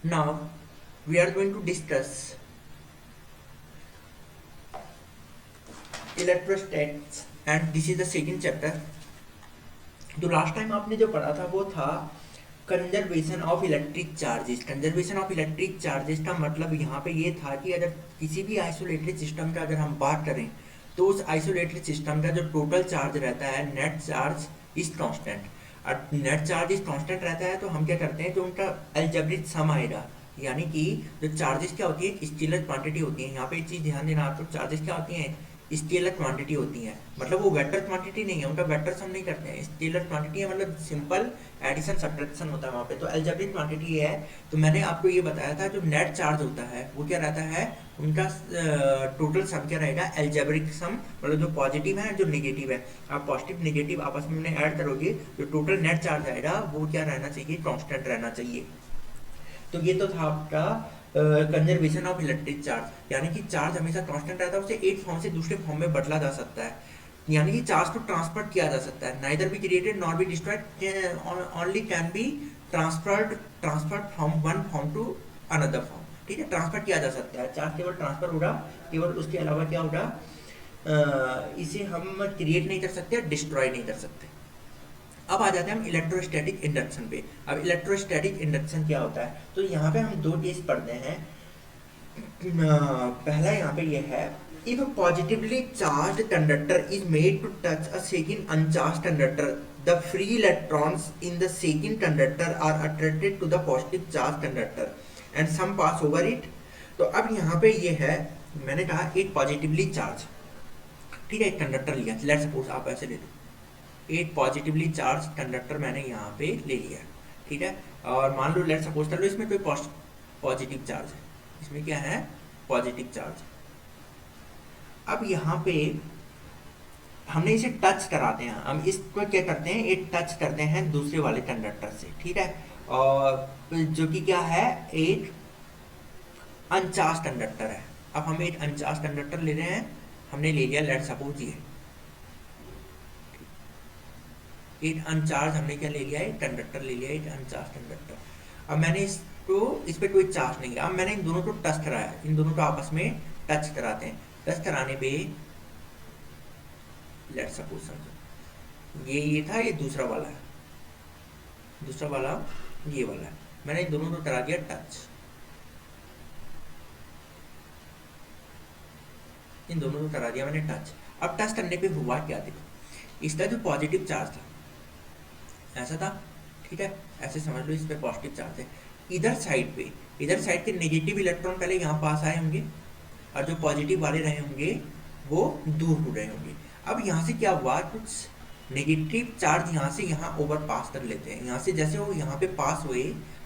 Now we are going to discuss electrostats and this is the second chapter. तो last time आपने जो पढ़ा था वो था conservation of electric charges. Conservation of electric charges का मतलब यहाँ पे ये था कि अगर किसी भी आइसोलेटेड सिस्टम का अगर हम बात करें तो उस आइसोलेटेड सिस्टम का जो टोटल चार्ज रहता है नेट चार्ज इज कांस्टेंट। और नेट चार्ज इज कांस्टेंट रहता है तो हम क्या करते हैं, जो उनका अलजेब्रिक सम आएगा, यानी कि जो चार्जेस क्या होती है स्केलर क्वांटिटी होती है। यहाँ पे एक चीज़ ध्यान देना आप, तो चार्जेस क्या होती हैं स्केलर क्वांटिटी होती है, मतलब वो वेक्टर क्वांटिटी नहीं है, उनका वेक्टर सम नहीं करते हैं, स्केलर क्वांटिटी है, मतलब सिंपल एडिशन सब्ट्रैक्शन होता है वहाँ पे। तो अलजेब्रिक क्वांटिटी है। तो मैंने आपको ये बताया था जो नेट चार्ज होता है वो क्या रहता है, उनका टोटल सम क्या रहेगा अलजेब्रिक सम, मतलब जो पॉजिटिव है जो नेगेटिव है, आप पॉजिटिव नेगेटिव आपस में ऐड करोगे जो टोटल नेट चार्ज आएगा वो क्या रहना चाहिए, कांस्टेंट रहना चाहिए। तो ये तो था आपका कंजर्वेशन ऑफ इलेक्ट्रिक चार्ज, यानी कि चार्ज हमेशा कांस्टेंट रहता है, उसे एक फॉर्म से दूसरे फॉर्म में बदला जा सकता है, यानी कि चार्ज को ट्रांसफर किया जा सकता है। Neither be created not be destroyed, only can be transferred from one form to another form. ठीक है, ट्रांसफर किया जा सकता है, चार्ज केवल ट्रांसफर होगा, केवल उसके अलावा क्या होगा, इसे हम क्रिएट नहीं कर सकते, डिस्ट्रॉय नहीं कर सकते। अब आ जाते हैं हम इलेक्ट्रोस्टैटिक इंडक्शन पे। अब इलेक्ट्रोस्टैटिक इंडक्शन क्या होता है, तो यहाँ पे हम दो केस पढ़ते हैं। पहला यहाँ पे ये है, if a positively charged conductor is made to touch a second uncharged conductor, the free electrons in the second conductor are attracted to the positive charged conductor and some pass over it। तो अब यहाँ पे ये है, मैंने कहा एक positively charge, ठीक है, एक कंडक्टर लिया, लेट्स सपोज आप ऐसे ले लो, एक पॉजिटिवली चार्ज कंडक्टर मैंने यहाँ पे ले लिया, ठीक है, और मान लो लेट सपोज कर लो इसमें कोई पॉजिटिव चार्ज है, इसमें क्या है पॉजिटिव चार्ज। अब यहाँ पे हमने इसे टच कराते हैं, हम इसको क्या करते हैं, एक टच करते हैं दूसरे वाले कंडक्टर से, ठीक है, और जो कि क्या है एक अनचार्ज कंडक्टर है। अब हम एक अनचार्ज कंडक्टर ले रहे हैं, हमने ले लिया लेट सपोज ये एक अनचार्ज, हमने क्या ले लिया है कंडक्टर ले लिया, एक अनचार्ज कंडक्टर। अब मैंने इसको, इस पर कोई चार्ज नहीं है, अब मैंने इन दोनों को टच कराया, इन दोनों को आपस में टच कराते हैं। टच कराने पे लेट सपोज समझो ये था, ये दूसरा वाला है, दूसरा वाला ये वाला है, मैंने इन दोनों को करा दिया टच, इन दोनों को करा दिया मैंने टच। अब टच करने पे हुआ क्या, देखो इसका जो पॉजिटिव चार्ज था ऐसा था, ठीक है, ऐसे समझ लो इस पे पॉजिटिव चार्ज है, इधर साइड पे, इधर साइड के नेगेटिव इलेक्ट्रॉन पहले यहाँ पास आए होंगे और जो पॉजिटिव वाले रहे होंगे वो दूर हो रहे होंगे। अब यहाँ से क्या हुआ, कुछ नेगेटिव चार्ज यहाँ से यहाँ ओवर पास कर लेते हैं, यहाँ से जैसे वो यहाँ पे पास हुए,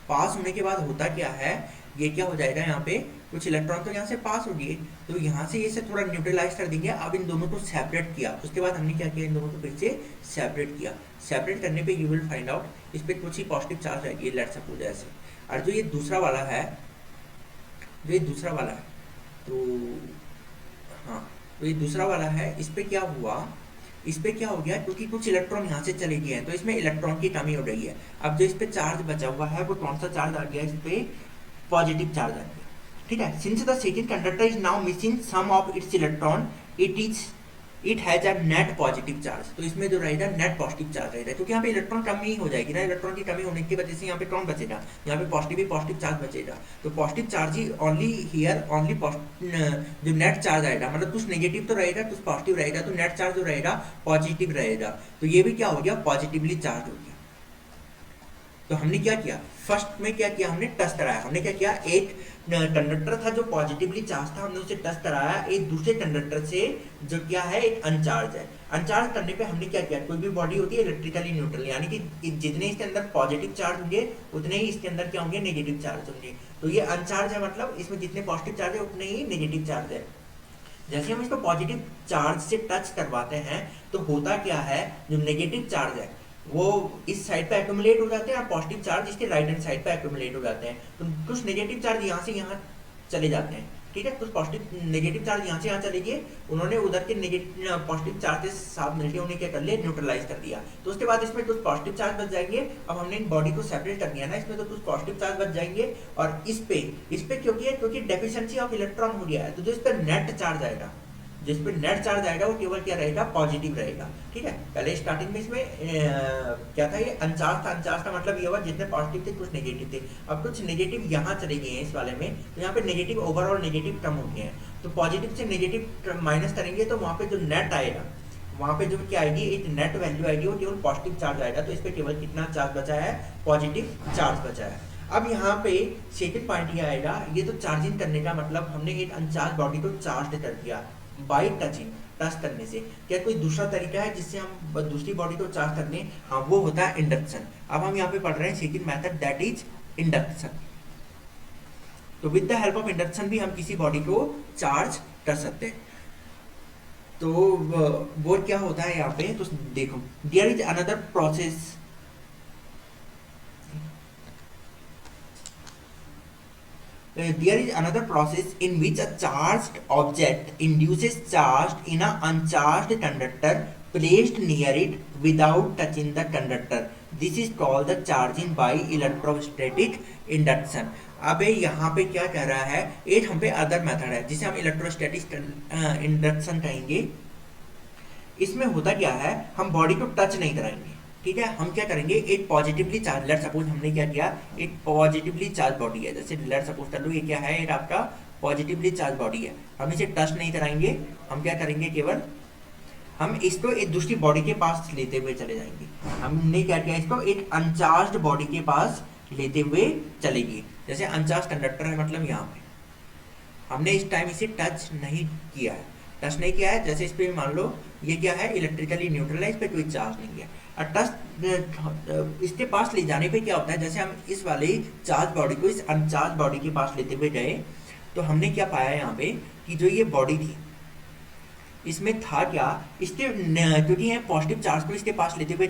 पास होने के बाद होता क्या है, ये क्या हो जाएगा, यहाँ पे कुछ इलेक्ट्रॉन तो यहाँ से पास हो गए, तो यहाँ से ये से थोड़ा न्यूट्रलाइज कर देंगे। अब इन दोनों को सेपरेट किया, उसके बाद हमने क्या किया, इन दोनों को फिर से सेपरेट किया। सेपरेट करने पे यू विल फाइंड आउट इस पर कुछ ही पॉजिटिव चार्ज आएगी, लेट सपोज ऐसे। और जो ये दूसरा वाला है, जो ये दूसरा वाला है, तो हाँ, तो ये दूसरा वाला है, इस पर क्या हुआ, इस पे क्या हो गया, क्योंकि कुछ इलेक्ट्रॉन यहाँ से चले गए हैं तो इसमें इलेक्ट्रॉन की कमी हो रही है। अब जो इस पे चार्ज बचा हुआ है वो कौन सा चार्ज आ गया, इस पे पॉजिटिव चार्ज आ गया, ठीक है। Since the second conductor is now missing some of its electron, it has a net positive charge, तो इसमें जो रहेगा नेट पॉजिटिव चार्ज रहेगा, क्योंकि यहाँ पे इलेक्ट्रॉन कमी हो जाएगी ना, इलेक्ट्रॉन की कमी होने की वजह से यहाँ पे कौन बचेगा, यहाँ पे पॉजिटिव ही पॉजिटिव चार्ज बचेगा। तो positive charge he only here, only जो नेट चार्ज आएगा, मतलब कुछ नेगेटिव तो रहेगा कुछ पॉजिटिव रहेगा, तो नेट चार्ज जो रहेगा पॉजिटिव रहेगा। तो ये भी क्या हो गया, पॉजिटिवली चार्ज हो गया। तो हमने क्या किया, फर्स्ट में क्या किया, हमने टच कराया, हमने क्या किया, एक कंडक्टर था जो पॉजिटिवली चार्ज था, हमने उसे टच कराया एक दूसरे कंडक्टर से जो क्या है एक अनचार्ज है। अनचार्ज करने पे हमने क्या किया, कोई भी बॉडी होती है इलेक्ट्रिकली न्यूट्रल, यानी कि जितने इसके अंदर पॉजिटिव चार्ज होंगे उतने ही इसके अंदर क्या होंगे, नेगेटिव चार्ज होंगे। तो ये अनचार्ज है, मतलब इसमें जितने पॉजिटिव चार्ज है उतने ही नेगेटिव चार्ज है। जैसे हम इसको पॉजिटिव चार्ज से टच करवाते हैं तो होता क्या है, जो नेगेटिव चार्ज है वो इस साइड पे एक्यूमुलेट हो जाते हैं और पॉजिटिव चार्ज इसके राइट हैंड साइड पे एक्यूमुलेट हो जाते हैं। तो कुछ नेगेटिव चार्ज यहाँ से यहाँ चले जाते हैं, ठीक है। कुछ पॉजिटिव नेगेटिव चार्ज यहाँ से यहाँ चले गए, उन्होंने उधर के नेगेटिव पॉजिटिव चार्ज के साथ मिलकर उन्हें क्या कर लिया, न्यूट्रलाइज कर दिया। तो उसके बाद इसमें कुछ पॉजिटिव चार्ज बच जाएंगे। अब हमने इन बॉडी को सेपरेट कर दिया ना, इसमें तो कुछ पॉजिटिव चार्ज बच जाएंगे। और इस पे क्योंकि डेफिशिएंसी ऑफ इलेक्ट्रॉन हो गया है, तो जो इस पर नेट चार्ज आएगा, जिस पे नेट चार्ज आएगा वो केवल क्या रहेगा, पॉजिटिव रहेगा। ठीक है, पहले स्टार्टिंग में इसमें क्या था, ये अनचार्ज था मतलब ये हुआ जितने पॉजिटिव थे कुछ नेगेटिव थे। अब कुछ नेगेटिव यहाँ चले गए हैं इस वाले में, तो यहाँ पे नेगेटिव ओवरऑल नेगेटिव कम हो गए हैं। तो पॉजिटिव से नेगेटिव माइनस करेंगे तो वहाँ पे जो नेट आएगा, वहाँ पे जो क्या आएगी, एक नेट वैल्यू आएगी, वो केवल पॉजिटिव चार्ज आएगा। तो इस पे केवल कितना चार्ज बचा है, पॉजिटिव चार्ज बचा है। अब यहाँ पे सेकंड पॉइंट ये आएगा, ये तो चार्जिंग करने का मतलब हमने एक अनचार्ज बॉडी को चार्ज कर दिया बाई टचिंग, टच करने से। क्या कोई दूसरा तरीका है जिससे हम दूसरी बॉडी को चार्ज कर दें? हाँ, वो होता है इंडक्शन। अब हम यहाँ पे पढ़ रहे हैं second method, that is induction. तो with the help of induction भी हम किसी बॉडी को चार्ज कर सकते हैं। तो वो क्या होता है यहाँ पे, तो देखो, there is another process, there is another process in which a charged object induces charge in an uncharged conductor placed near it without touching the conductor. This is called the charging by electrostatic induction. अब यहाँ पे क्या कह रहा है, एक हम पे अदर मेथड है जिसे हम इलेक्ट्रोस्टैटिक इंडक्शन कहेंगे। इसमें होता क्या है, हम बॉडी को टच नहीं कराएंगे। ठीक है, हम क्या करेंगे, एक पॉजिटिवली चार्ज, लेट सपोज हमने क्या किया, एक पॉजिटिवली चार्ज बॉडी है, जैसे लेट सपोज कर लो ये क्या है, एक आपका पॉजिटिवली चार्ज बॉडी है। हम इसे टच नहीं कराएंगे, हम क्या करेंगे, केवल हम इसको एक दूसरी बॉडी के पास लेते हुए चले जाएंगे। हमने क्या किया, इसको एक अनचार्ज बॉडी के पास लेते हुए चलेंगे। जैसे अनचार्ज कंडक्टर है, मतलब यहाँ पे हमने इस टाइम इसे टच नहीं किया है, टच नहीं किया है। जैसे इस पे मान लो ये क्या है, इलेक्ट्रिकली न्यूट्रल है, इस पे कोई चार्ज नहीं है। और टच इसके पास ले जाने पे क्या होता है, जैसे हम इस वाले चार्ज बॉडी को इस अनचार्ज बॉडी के पास लेते हुए गए, तो हमने क्या पाया यहाँ पे कि जो ये बॉडी थी इसमें था क्या, इसके क्योंकि ये पॉजिटिव चार्ज को इसके पास लेते हुए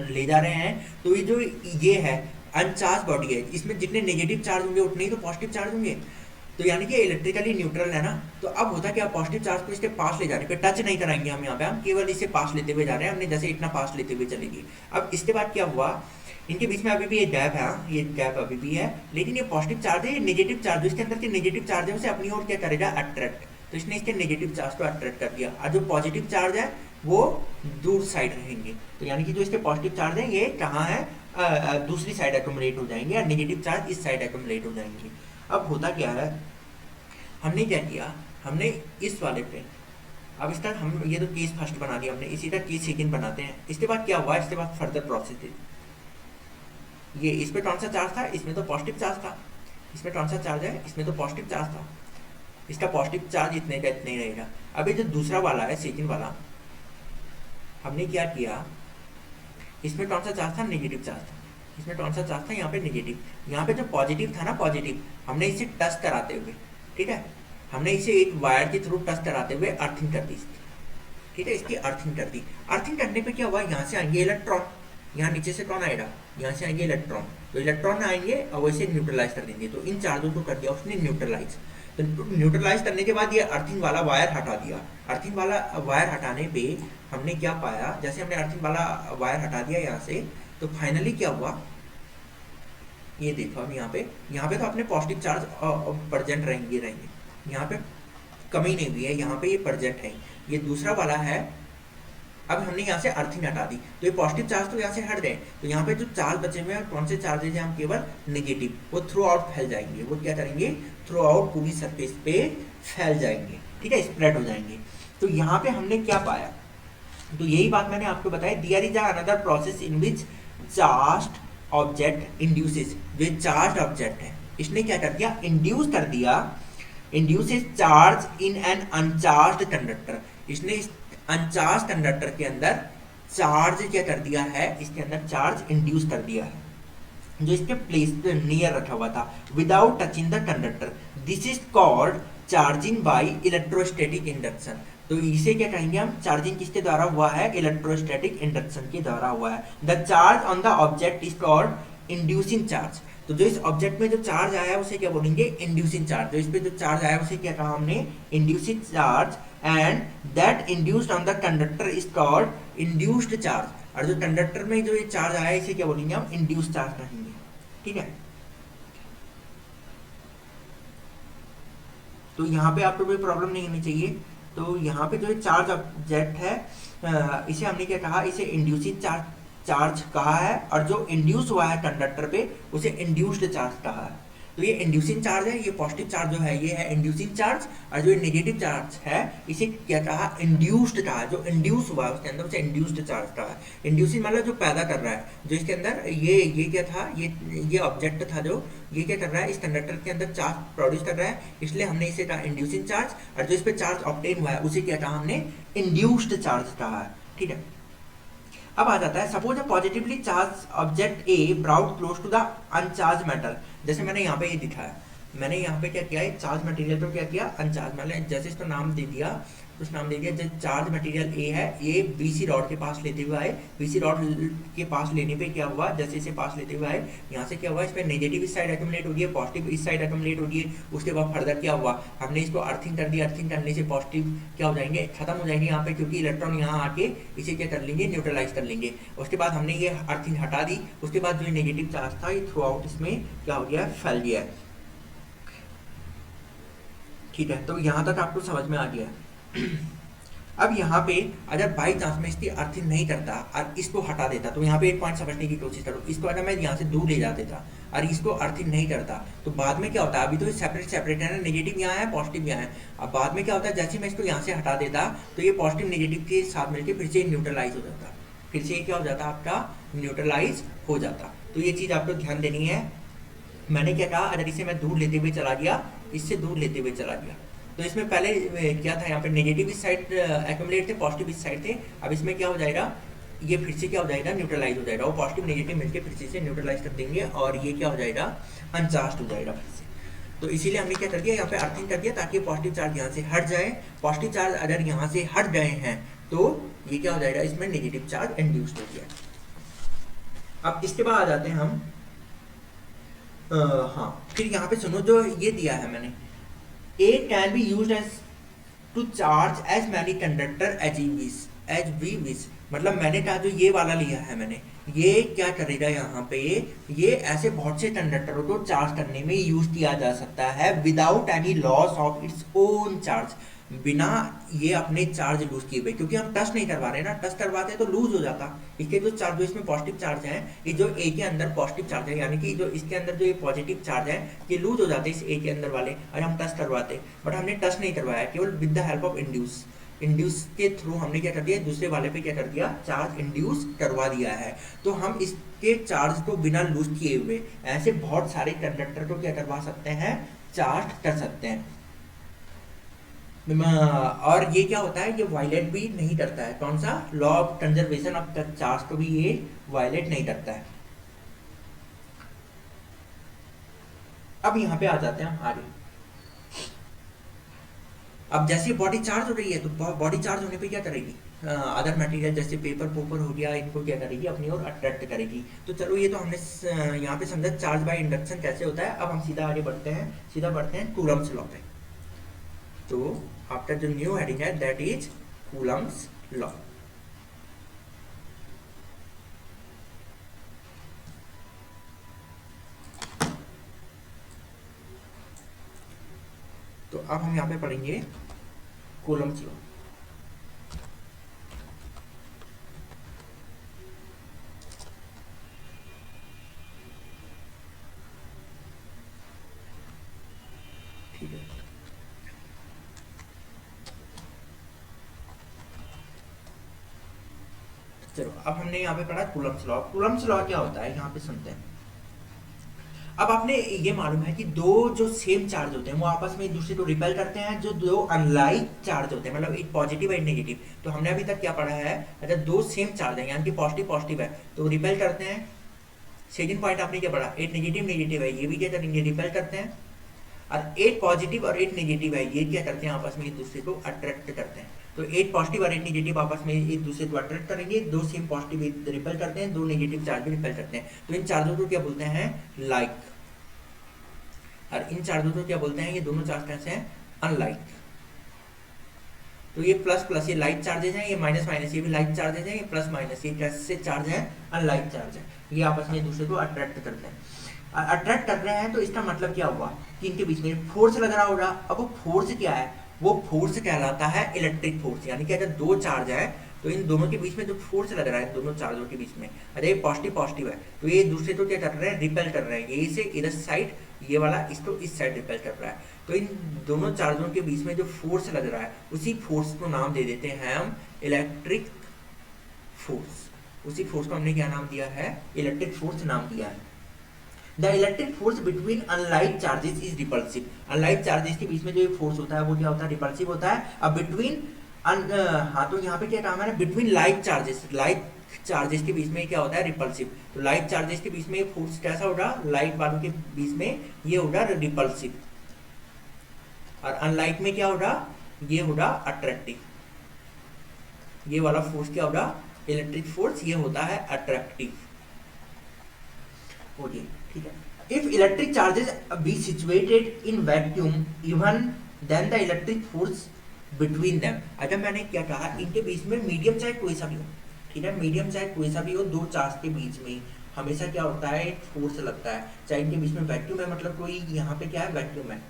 ले जा रहे हैं, तो ये जो ये है अनचार्ज बॉडी है, इसमें जितने नेगेटिव चार्ज होंगे उतने ही तो पॉजिटिव चार्ज होंगे। तो यानी कि इलेक्ट्रिकली न्यूट्रल है ना। तो अब होता क्या, पॉजिटिव चार्ज को इसके पास ले जाने पे टच नहीं कराएंगे हम यहाँ पे, हम केवल इसे पास लेते हुए जा रहे हैं। हमने जैसे इतना पास लेते हुए चलेगी। अब इसके बाद क्या हुआ, इनके बीच में अभी भी ये गैप है, ये गैप अभी भी है, लेकिन ये पॉजिटिव चार्ज है, ये नेगेटिव चार्ज, इसके अंदर के नेगेटिव चार्ज है उसे अपनी ओर क्या करेगा, अट्रैक्ट। तो इसने इसके नेगेटिव चार्ज को अट्रैक्ट कर दिया, और जो पॉजिटिव चार्ज है वो दूर साइड रहेंगे। तो यानी कि जो इसके पॉजिटिव चार्ज है ये कहाँ है, दूसरी साइड एक्यूमुलेट हो जाएंगे, और नेगेटिव चार्ज इस साइड एक्यूमुलेट हो जाएंगे। अब होता क्या है, हमने क्या किया, हमने इस वाले पे, अब इसका हम ये तो केस फर्स्ट बना दिया हमने, इसी का केस सेकंड बनाते हैं। इसके बाद क्या हुआ, इसके बाद फर्दर प्रोसेस है, ये इस पे कौन सा चार्ज था, इसमें तो पॉजिटिव चार्ज था, इसमें कौन सा चार्ज है, इसमें तो पॉजिटिव चार्ज था, इसका पॉजिटिव चार्ज इतने का इतने ही रहेगा। अब ये जो दूसरा वाला है, सेकंड वाला, हमने क्या किया, इसमें कौन सा चार्ज था, नेगेटिव चार्ज था, इसमें कौन सा चार्ज था, यहाँ पे नेगेटिव। यहाँ पे जो पॉजिटिव था ना, पॉजिटिव, हमने इसे टच कराते हुए, ठीक है, हमने इसे एक वायर के थ्रू टच कराते हुए अर्थिंग कर दी। ठीक है, इसकी अर्थिंग कर दी। अर्थिंग करने पे क्या हुआ, यहाँ से आएंगे इलेक्ट्रॉन, यहाँ नीचे से कौन आएगा, यहाँ से आएंगे इलेक्ट्रॉन, तो इलेक्ट्रॉन आएंगे और वैसे न्यूट्रलाइज कर देंगे। तो इन चार्जों को कर दिया उसने न्यूट्रलाइज। तो न्यूट्रलाइज करने के बाद ये अर्थिंग वाला वायर हटा दिया। अर्थिंग वाला वायर हटाने पे हमने क्या पाया, जैसे हमने अर्थिंग वाला वायर हटा दिया यहाँ से, तो फाइनली क्या हुआ, ये देखो अब यहाँ पे तो अपने पॉजिटिव चार्ज प्रेजेंट रहेंगे, यहाँ पे कमी नहीं हुई है, यहाँ पे ये प्रेजेंट है। ये दूसरा वाला है, अब हमने यहाँ से अर्थिंग हटा दी, तो ये पॉजिटिव चार्ज तो यहाँ से हट गए। तो यहाँ पे जो चार्ज बचे हुए हैं, कौन से चार्जेज हैं, हम केवल नेगेटिव, वो थ्रू आउट फैल जाएंगे। वो क्या करेंगे, थ्रू आउट पूरी सरफेस पे फैल जाएंगे, ठीक है, स्प्रेड हो जाएंगे। तो यहाँ पे हमने क्या पाया, तो यही बात मैंने आपको बताया, there is another process in which charged object induces, जो चार्ज्ड ऑब्जेक्ट है इसने क्या कर दिया, इंड्यूस कर दिया, induces charge in an uncharged conductor. इसने इस अनचार्ज कंडक्टर के अंदर चार्ज क्या कर दिया है, इसके अंदर चार्ज इंड्यूस कर दिया है, जो इसके प्लेस नियर रखा हुआ था, without touching the conductor. This is called charging by electrostatic induction. तो इसे क्या कहेंगे हम, चार्जिंग किसके द्वारा हुआ है, इलेक्ट्रोस्टैटिक इंडक्शन के द्वारा हुआ है। The charge on the object is called inducing charge. तो जो इस ऑब्जेक्ट में जो चार्ज आया है उसे क्या बोलेंगे, इंड्यूसिंग चार्ज। जो इस पे जो चार्ज आया है उसे क्या कहा हमने, inducing charge, and that induced on the conductor is called induced charge. और जो कंडक्टर में जो ये चार्ज आया है इसे क्या बोलेंगे हम, इंड्यूस्ड चार्ज कहेंगे। ठीक है, तो यहाँ पे आपको कोई प्रॉब्लम नहीं होनी चाहिए। तो यहाँ पे जो चार्ज ऑब्जेक्ट है इसे हमने क्या कहा, इसे इंड्यूसिंग चार्ज चार्ज कहा है, और जो इंड्यूस हुआ है कंडक्टर पे उसे इंड्यूस्ड चार्ज कहा है। तो ये इंड्यूसिंग चार्ज है, ये पॉजिटिव चार्ज जो है ये है इंड्यूसिंग चार्ज, और जो नेगेटिव चार्ज है इसे क्या कहा, इंड्यूस्ड कहा। जो इंड्यूस हुआ है उसके अंदर उसे इंड्यूस्ड चार्ज कहा है। इंड्यूसिंग मतलब जो पैदा कर रहा है, जो इसके अंदर ये क्या था, ये ऑब्जेक्ट था जो ये क्या कर रहा है, इस कंडक्टर के अंदर चार्ज प्रोड्यूस कर रहा है, इसलिए हमने इसे कहा इंड्यूसिंग चार्ज। और जो इस पे चार्ज ऑब्टेन हुआ है उसे क्या कहा हमने, इंड्यूस्ड चार्ज कहा है। ठीक है, अब आ जाता है suppose a positively charge object a brought close to the uncharged metal. जैसे मैंने यहाँ पे ये दिखाया, मैंने यहाँ पे क्या किया है, चार्ज मटेरियल को क्या किया, अनचार्ज, मतलब जैसे इसको नाम दे दिया, कुछ नाम दे दिया, जैसे चार्ज मटेरियल ए है, ये बीसी रॉड के पास लेते हुए आए, बीसी रॉड के पास लेने पे क्या हुआ, जैसे इसे पास लेते हुए आए, यहाँ से क्या हुआ, इस पर नेगेटिव इस साइड एक्यूमुलेट हो गई है, पॉजिटिव इस साइड एक्यूमुलेट हो गई है। उसके बाद फर्दर क्या हुआ, हमने इसको अर्थिंग कर दिया, अर्थिंग करने से पॉजिटिव क्या हो जाएंगे, खत्म हो जाएंगे यहाँ पे, क्योंकि इलेक्ट्रॉन यहाँ आके इसे क्या कर लेंगे, न्यूट्रलाइज कर लेंगे। उसके बाद हमने ये अर्थिंग हटा दी, उसके बाद जो नेगेटिव चार्ज था ये थ्रू आउट इसमें क्या हो गया, फैल गया। ठीक है, तो यहाँ तक आपको समझ में आ गया। अब यहाँ पे अगर बाई चांस में इसकी अर्थिंग नहीं करता और इसको हटा देता, तो यहाँ पे एक पॉइंट समझने की कोशिश करो, इसको अगर मैं यहाँ से दूर ले जा देता और इसको अर्थिंग नहीं करता तो बाद में क्या होता है, अभी तो सेपरेट सेपरेट है ना, नेगेटिव यहाँ है पॉजिटिव यहाँ है। अब बाद में क्या होता है, जैसे मैं इसको यहाँ से हटा देता तो ये पॉजिटिव नेगेटिव के साथ मिलकर फिर से न्यूट्रलाइज हो जाता, फिर से क्या हो जाता, आपका न्यूट्रलाइज हो जाता। तो ये चीज़ आपको ध्यान देनी है। मैंने क्या कहा, अगर इसे मैं दूर लेते हुए चला गया, इससे दूर लेते हुए चला गया, तो इसमें पहले क्या था, यहाँ पे नेगेटिव इस साइड एक्यूमुलेट थे, पॉजिटिव इस साइड थे। अब इसमें क्या हो जाएगा, ये फिर से क्या हो जाएगा, न्यूट्रलाइज हो जाएगा, वो पॉजिटिव नेगेटिव मिलकर फिर से न्यूट्रलाइज कर देंगे और ये क्या हो जाएगा, अनचार्ज हो जाएगा फिर से। तो इसीलिए हमने क्या कर दिया, यहाँ पे अर्थिंग कर दिया ताकि पॉजिटिव चार्ज यहाँ से हट जाए। पॉजिटिव चार्ज अगर यहाँ से हट गए हैं तो ये क्या हो जाएगा, इसमें नेगेटिव चार्ज इंड्यूस्ड हो गया। अब इसके बाद आ जाते हैं हम हाँ, फिर यहाँ पे सुनो, जो ये दिया है मैंने, A can be used as to charge as many conductor as we wish। मतलब मैंने कहा जो ये वाला लिया है मैंने, ये क्या करेगा यहाँ पे, ये ऐसे बहुत से कंडक्टरों को चार्ज करने में यूज किया जा सकता है without any loss of its own charge, बिना ये अपने चार्ज लूज किए हुए, क्योंकि हम टच नहीं करवा रहे ना, टच करवाते तो लूज हो जाता। इसके जो चार्ज, जो इसमें पॉजिटिव चार्ज है, ये जो ए के अंदर पॉजिटिव चार्ज है, यानी कि जो इसके अंदर जो ये पॉजिटिव चार्ज है ये लूज हो जाते इस ए के अंदर वाले, और हम टच करवाते, बट हमने टच नहीं करवाया, केवल with the help of induce, induce के थ्रू हमने क्या कर दिया, दूसरे वाले पे क्या कर दिया, चार्ज इंड्यूस करवा दिया है। तो हम इसके चार्ज को बिना लूज किए हुए ऐसे बहुत सारे कंडक्टर को क्या करवा सकते हैं, चार्ज कर सकते हैं। और ये क्या होता है, ये वायलेट भी नहीं करता है, कौन सा, law of conservation of charge को भी ये वायलेट नहीं करता है। अब यहाँ पे आ जाते हैं आगे। अब जैसे बॉडी चार्ज हो रही है तो बॉडी चार्ज होने पे क्या करेगी, अदर मटेरियल जैसे पेपर पोपर हो गया, इनको क्या करेगी, अपनी ओर अट्रैक्ट करेगी। तो चलो ये तो हमने यहाँ पे समझा चार्ज बाय इंडक्शन कैसे होता है। अब हम सीधा आगे बढ़ते हैं, सीधा बढ़ते हैं कूलम्स लॉ पे। तो आफ्टर जो न्यू हेडिंग है दैट इज कूलम्स लॉ। तो अब हम यहाँ पे पढ़ेंगे कूलम्स लॉ। ठीक है, चलो अब हमने यहाँ पे पढ़ा कूलम्स लॉ। कूलम्स लॉ क्या होता है, यहाँ पे सुनते हैं। अब आपने ये मालूम है कि दो जो सेम चार्ज होते हैं वो आपस में एक दूसरे को रिपेल करते हैं, जो दो अनलाइक चार्ज होते हैं, मतलब एक पॉजिटिव और नेगेटिव। तो हमने अभी तक क्या पढ़ा है, अगर दो सेम चार्ज है यानी कि पॉजिटिव पॉजिटिव है तो रिपेल करते हैं। सेकंड पॉइंट आपने क्या पढ़ा, एक नेगेटिव नेगेटिव है, ये भी क्या करेंगे, रिपेल करते हैं। और एक पॉजिटिव और एक नेगेटिव है, ये क्या करते हैं, आपस में एक दूसरे को अट्रैक्ट करते हैं। तो एक पॉजिटिव और एक नेगेटिव आपस में एक दूसरे को अट्रैक्ट करेंगे, दो सेम पॉजिटिव रिपेल करते हैं, दो नेगेटिव चार्ज भी रिपेल करते हैं। तो इन चार्जों को क्या बोलते हैं, लाइक। और इन चार्जों को क्या बोलते हैं, ये दोनों चार्ज कैसे हैं, अनलाइक। तो ये प्लस प्लस ये लाइक चार्जेज हैं, ये माइनस माइनस ये भी लाइक चार्जेज हैं, ये प्लस माइनस ये कैसे चार्ज है, अनलाइक चार्ज है। ये आपस में एक दूसरे को अट्रैक्ट करते हैं। अट्रैक्ट कर रहे हैं तो इसका मतलब क्या हुआ कि इनके बीच में फोर्स लग रहा होगा। अब वो फोर्स क्या है, वो फोर्स कहलाता है इलेक्ट्रिक फोर्स। यानी कि अगर दो चार्ज है तो इन दोनों के बीच में जो फोर्स लग रहा है दोनों चार्जों के बीच में, अरे ये पॉजिटिव पॉजिटिव है तो ये एक दूसरे को क्या कर रहे हैं, रिपेल कर रहे हैं। ये इसे इधर साइड, ये वाला इसको इस साइड रिपेल कर रहा है। तो इन दोनों चार्जों के बीच में जो फोर्स लग रहा है उसी फोर्स को नाम दे देते हैं हम इलेक्ट्रिक फोर्स। उसी फोर्स को हमने क्या नाम दिया है, इलेक्ट्रिक फोर्स नाम दिया है। The electric force between unlike charges is repulsive. Unlike charges के बीच में जो फोर्स होता है वो क्या होता है, रिपल्सिव होता है। अब बिटवीन हाँ तो यहाँ पे क्या काम है ना, between like charges, like charges के बीच में क्या होता है, रिपल्सिव। तो लाइक चार्जेस के बीच में फोर्स कैसा होगा, लाइक वालों के बीच में ये होगा रिपल्सिव, और अनलाइक में क्या होगा, ये होगा अट्रैक्टिव। ये वाला फोर्स क्या होगा, इलेक्ट्रिक फोर्स, ये होता है अट्रैक्टिव। ओके ठीक है। If electric charges be situated in vacuum even then the electric force between them. अगर मैंने क्या कहा, इनके बीच में मीडियम चाहे कोई सा भी हो, ठीक है, मीडियम चाहे कोई सा भी हो, दो चार्ज के बीच में हमेशा क्या होता है, एक फोर्स लगता है। चाहे इनके बीच में वैक्यूम है, मतलब कोई यहाँ पे क्या है, वैक्यूम है,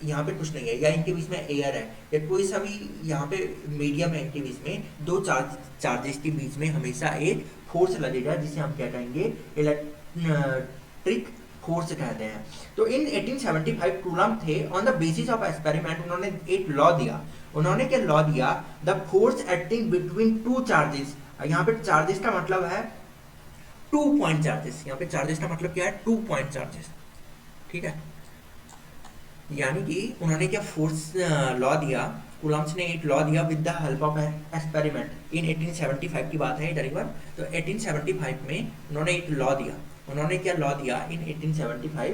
यहाँ पे कुछ नहीं है, या इनके बीच में एयर है, या कोई सा भी यहाँ पे मीडियम है, इनके बीच में दो चार्जेस के बीच में हमेशा एक फोर्स लगेगा, जिसे हम क्या कहेंगे, इलेक्ट्रिक फोर्स कहते हैं। तो इन 1875 कूलम थे, on the basis of experiment उन्होंने एक लॉ दिया। उन्होंने क्या लॉ दिया, the force acting between two charges. यहाँ पे चार्जेस का मतलब है 2 पॉइंट चार्जेस। यहाँ पे चार्जेस का मतलब क्या है, 2 पॉइंट चार्जेस, ठीक है। यानी कि उन्होंने क्या फोर्स लॉ दिया, कूलम्स ने एक लॉ दिया with the help of experiment. In 1875 की बात है करीबन। तो 1875 में उन्होंने एक लॉ दिया। उन्होंने क्या लॉ दिया इन 1875,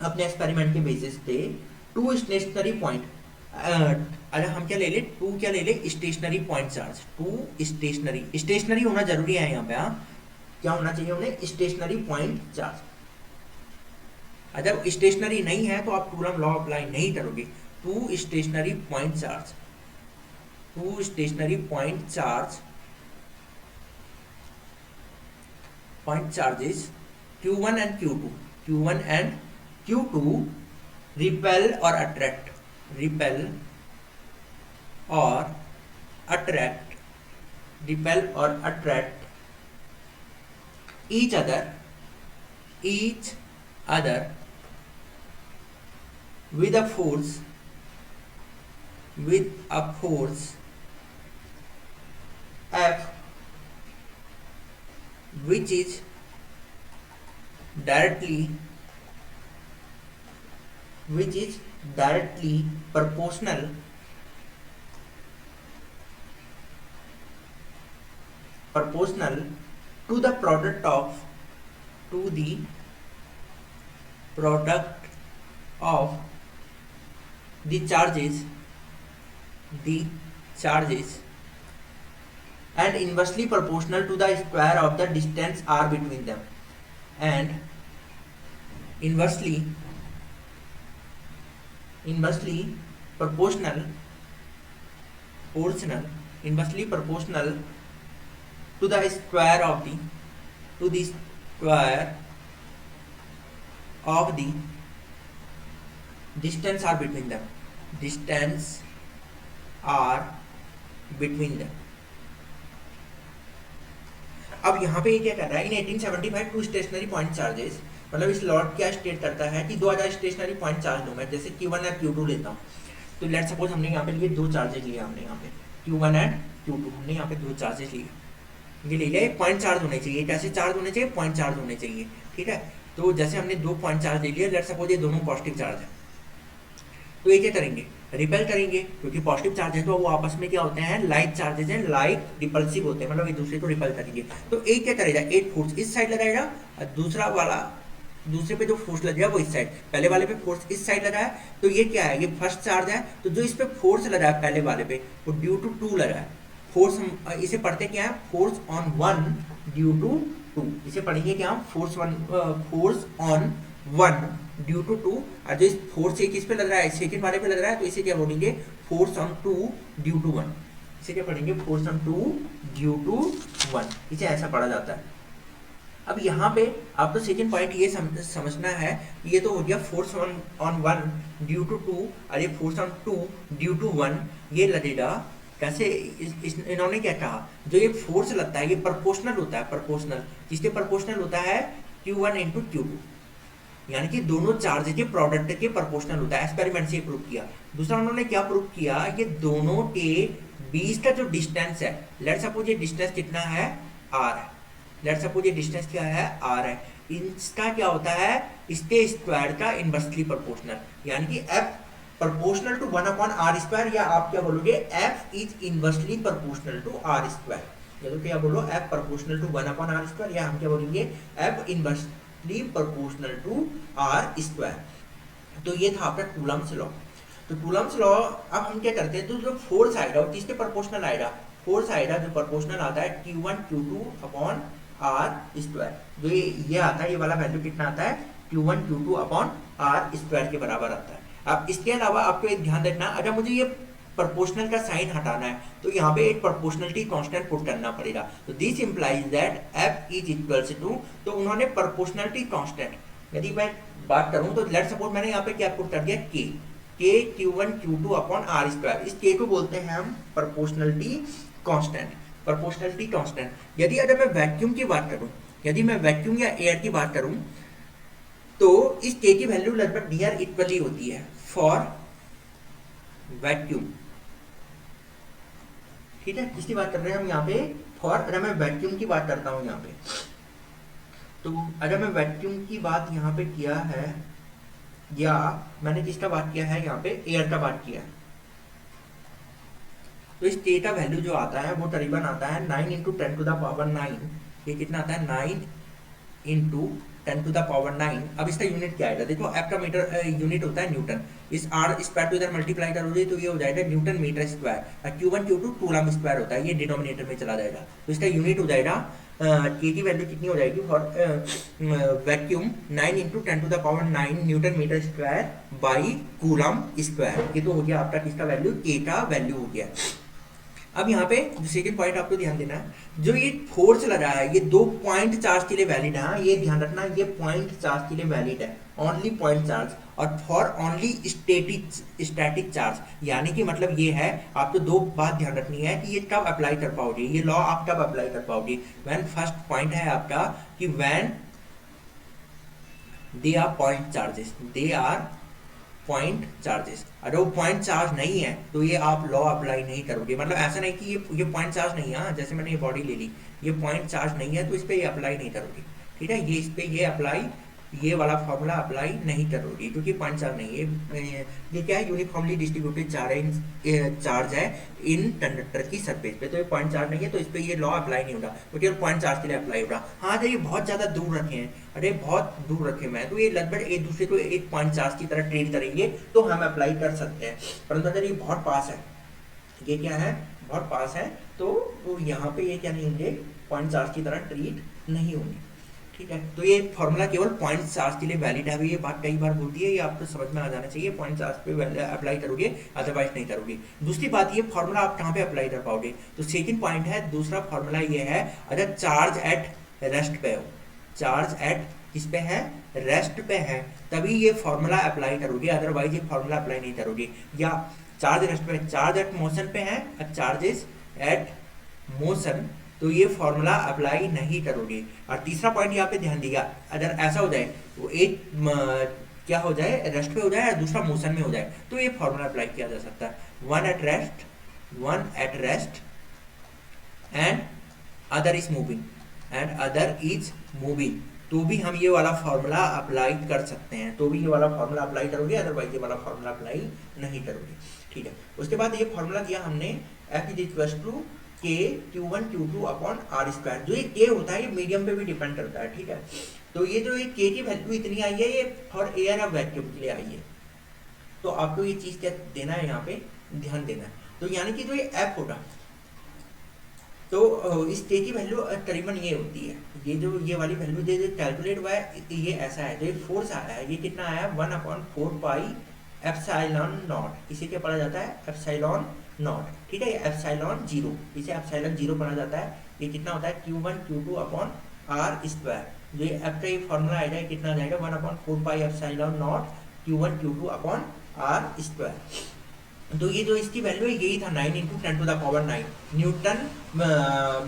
अपने एक्सपेरिमेंट के बेसिस पे, टू स्टेशनरी पॉइंट, अगर हम क्या ले ले, टू क्या ले ले, stationary point charge. Two stationary होना जरूरी है यहाँ पे। हाँ, क्या होना चाहिए उन्हें, स्टेशनरी पॉइंट चार्ज। अगर स्टेशनरी नहीं है तो आप कूलम लॉ अप्लाई नहीं करोगे। Two stationary point charge, two stationary point charge, point charges Q1 and Q2, Q1 and Q2 repel और अट्रैक्ट, रिपेल और अट्रैक्ट, रिपेल और attract each other with a force F, which is directly proportional to the product of the charges and inversely proportional to the square of the distance r between them, and inversely proportional to the square of the distance r between them, अब यहाँ पे ये क्या कर रहा है, इन 1875 to stationary point charges, मतलब इस लॉट क्या स्टेट करता है कि 2000 स्टेशनरी पॉइंट चार्ज लूँ मैं, जैसे Q1 और Q2 लेता हूँ। तो लेट सपोज हमने यहाँ पे लिए दो चार्जेस लिए, हमने यहाँ पे Q1 एंड Q2, हमने यहाँ पे दो चार्जेस लिए, ये ले लिया। पॉइंट चार्ज होने चाहिए, कैसे चार्ज होने चाहिए, पॉइंट चार्ज होने चाहिए, ठीक है। तो जैसे हमने दो पॉइंट चार्ज ले लिया, लेट सपोज ये दोनों पॉजिटिव चार्ज है, तो ये क्या करेंगे, रिपेल करेंगे, क्योंकि पॉजिटिव चार्ज है तो वो आपस में क्या होते हैं, लाइक चार्जेस हैं, लाइक रिपल्सिव होते हैं, मतलब एक दूसरे को रिपेल करेंगे। तो एक क्या करेगा, एक फोर्स इस साइड लगाएगा और दूसरा वाला, दूसरे पे जो फोर्स लगेगा वो इस साइड, पहले वाले पे फोर्स इस साइड लगा है, तो ये क्या है, ये फर्स्ट चार्ज है, तो जो इस पे फोर्स लगा है पहले वाले पे वो ड्यू टू 2 लगा है। फोर्स हम इसे पढ़ते क्या है, फोर्स ऑन 1 ड्यू टू 2, इसे पढ़ेंगे क्या हम, force on 1 due to two, और जो फोर्स से किस पे लग रहा है, सेकंड वाले पे लग रहा है, तो इसे क्या बोलेंगे, force on two due to one. इसे क्या पढ़ेंगे, force on two due to one, इसे ऐसा पढ़ा जाता है। अब यहाँ पे आपको सेकंड पॉइंट ये समझना है, ये तो हो गया force on one due to two, और ये force on two due to one, ये लगेगा कैसे, इन्होंने क्या कहा, जो ये फोर्स लगता है ये प्रोपोर्शनल होता है, प्रोपोर्शनल, किसके प्रोपोर्शनल होता है, Q1 इंटू Q2, यानी कि दोनों चार्ज के प्रोडक्ट के प्रोपोर्शनल होता है, एक्सपेरिमेंट से प्रूव किया। दूसरा उन्होंने क्या प्रूव किया, ये दोनों के बीच का जो डिस्टेंस है, लेट्स सपोज ये डिस्टेंस कितना है, r है, लेट्स सपोज ये डिस्टेंस क्या है, r है, इसका क्या होता है, इसके स्क्वायर का इनवर्सली प्रोपोर्शनल, यानी कि f प्रोपोर्शनल टू 1/r², या आप क्या बोलोगे, f is inversely proportional to r², या तो क्या बोलो, f प्रोपोर्शनल टू 1/r², या हम क्या बोलेंगे, f inversely proportional to r²। तो ये था आपका कूलम्ब्स लॉ। तो कूलम्ब्स लॉ अब हम क्या करते हैं, तो जो फोर्स आएगा वो किसके प्रोपोर्शनल आएगा, फोर्स आएगा जो प्रोपोर्शनल आता है Q1 Q2 अपॉन r², जो ये आता है, ये वाला वैल्यू कितना आता है, Q1 Q2 अपॉन r² के बराबर आता है। अब इसके अलावा आपको एक ध्यान रखना, अगर मुझे ये प्रोपोर्शनल का साइन हटाना है तो यहाँ पे एक प्रोपोर्शनलिटी कांस्टेंट पुट करना पड़ेगा, तो this implies that f is equals to, तो उन्होंने प्रोपोर्शनलिटी कांस्टेंट, यदि मैं बात करूं तो लेट्स सपोज मैंने यहाँ पे क्या पुट कर दिया, k Q1 Q2 upon r², इस k को बोलते हैं हम प्रोपोर्शनलिटी कांस्टेंट, प्रोपोर्शनलिटी कांस्टेंट। यदि अगर मैं वैक्यूम की बात करूं, यदि मैं वैक्यूम या एयर की बात करूं, तो इस k की वैल्यू लगभग नियर इक्वली होती है फॉर वैक्यूम, ठीक है, किसकी बात कर रहे हैं हम यहाँ पे, फॉर, अगर मैं वैक्यूम की बात करता हूँ यहाँ पे, तो अगर मैं वैक्यूम की बात यहाँ पे किया है, या मैंने किसका बात किया है, यहाँ पे एयर का बात किया है, तो इस k का वैल्यू जो आता है वो करीबन आता है 9 इंटू 10⁹, ये कितना आता है, 9 इंटू 10⁹। अब इसका यूनिट क्या आएगा, देखो f का मीटर यूनिट होता है न्यूटन, इस r² को इधर मल्टीप्लाई करोगे तो ये हो जाएगा न्यूटन मीटर स्क्वायर, और Q1 Q2 कूलम स्क्वायर होता है, ये डिनोमिनेटर में चला जाएगा, तो इसका यूनिट हो जाएगा k की वैल्यू कितनी हो जाएगी for vacuum, 9 into 10⁹ newton metre square by coulomb square, ये तो हो गया आपका किसका वैल्यू, k का वैल्यू हो गया। अब यहाँ पे सेकंड पॉइंट आपको ध्यान देना है, जो ये फोर्स लगा है ये 2 पॉइंट चार्ज के लिए वैलिड है, ये ध्यान रखना, ये पॉइंट चार्ज के लिए वैलिड है, ओनली पॉइंट चार्ज, और फॉर ओनली स्टैटिक चार्ज, यानी कि मतलब ये है, आपको दो बात ध्यान रखनी है कि ये कब अप्लाई कर पाओगे, ये लॉ आप कब अप्लाई कर पाओगे, व्हेन, फर्स्ट पॉइंट है आपका कि when they are point charges, they are point charges, अगर वो पॉइंट चार्ज नहीं है तो ये आप लॉ अप्लाई नहीं करोगे, मतलब ऐसा नहीं कि ये पॉइंट चार्ज नहीं है, जैसे मैंने ये बॉडी ले ली, ये पॉइंट चार्ज नहीं है तो इस पर ये अप्लाई नहीं करोगे, ठीक है, ये इस पे ये अप्लाई, ये वाला फॉर्मूला अप्लाई नहीं करोगे क्योंकि पॉइंट चार्ज नहीं है, ये क्या है, यूनिफॉर्मली डिस्ट्रीब्यूटेड चार्ज है इन कंडक्टर की सरफेस पे, तो ये पॉइंट चार्ज नहीं है तो इस पे ये लॉ अप्लाई नहीं होगा, क्योंकि पॉइंट चार्ज के लिए अप्लाई होगा। हाँ, अगर ये बहुत ज्यादा दूर रखे हैं, अरे बहुत दूर रखे मैं, तो ये लगभग एक दूसरे को एक पॉइंट चार्ज की तरह ट्रीट करेंगे तो हम अप्लाई कर सकते हैं, परंतु अगर ये बहुत पास है, ये क्या है, बहुत पास है, तो यहाँ पे ये क्या नहीं होंगे, पॉइंट चार्ज की तरह ट्रीट नहीं होंगे, ठीक है। तो ये फॉर्मूला केवल पॉइंट चार्ज के लिए वैलिड है, ये बात कई बार बोलती है, ये आपको समझ में आ जाना चाहिए, पॉइंट चार्ज पे अप्लाई करोगे, अदरवाइज नहीं करोगे। दूसरी बात, ये फॉर्मूला आप कहाँ पे अप्लाई कर पाओगे, तो सेकंड पॉइंट है, दूसरा फॉर्मूला ये है, अगर चार्ज एट रेस्ट पे हो, चार्ज एट किस पे है, रेस्ट पे है, तभी ये फॉर्मूला अप्लाई करोगे, अदरवाइज ये फॉर्मूला अप्लाई नहीं करोगे। या चार्ज रेस्ट पे, चार्ज एट मोशन पे है, चार्जेस एट मोशन, तो ये फॉर्मूला अप्लाई नहीं करोगे। और तीसरा पॉइंट यहाँ पे ध्यान दिया, अगर ऐसा हो जाए तो एक क्या हो जाए, रेस्ट पे हो जाए और दूसरा मोशन में हो जाए, तो ये फॉर्मूला अप्लाई किया जा सकता है, one at rest and other is moving, and other is moving, तो भी हम ये वाला फॉर्मूला अप्लाई कर सकते हैं, तो भी ये वाला फॉर्मूला अप्लाई करोगे, अदरवाइज ये वाला फॉर्मूला अप्लाई नहीं करोगे, ठीक है। उसके बाद ये फॉर्मूला दिया हमने, F is equal to k Q1 Q2 upon r², जो ये k होता है ये मीडियम पे भी डिपेंड करता है, ठीक है। तो ये जो ये k की वैल्यू इतनी आई है, ये फॉर एयर और वैक्यूम के लिए आई है, तो आपको ये चीज क्या देना है, यहाँ पे ध्यान देना है। तो यानी कि जो ये F होगा, तो इस के की वैल्यू करीबन ये होती है, ये वाली वैल्यू जो कैलकुलेट हुआ है ये ऐसा है, जो ये फोर्स आया है ये कितना आया है 1/4 पाई एप्सिलॉन नॉट, इसे क्या पढ़ा जाता है एप्सिलॉन नॉट, ठीक है, ये एप्सिलॉन जीरो, इसे एप्सिलॉन जीरो पढ़ा जाता है। ये कितना होता है Q1 Q2 upon r square, जो ये एफ का ये फॉर्मूला आएगा ये कितना आ जाएगा 1/4 pi epsilon naught Q1 Q2 upon r square. तो ये जो इसकी वैल्यू है यही था 9 × 10⁹ newton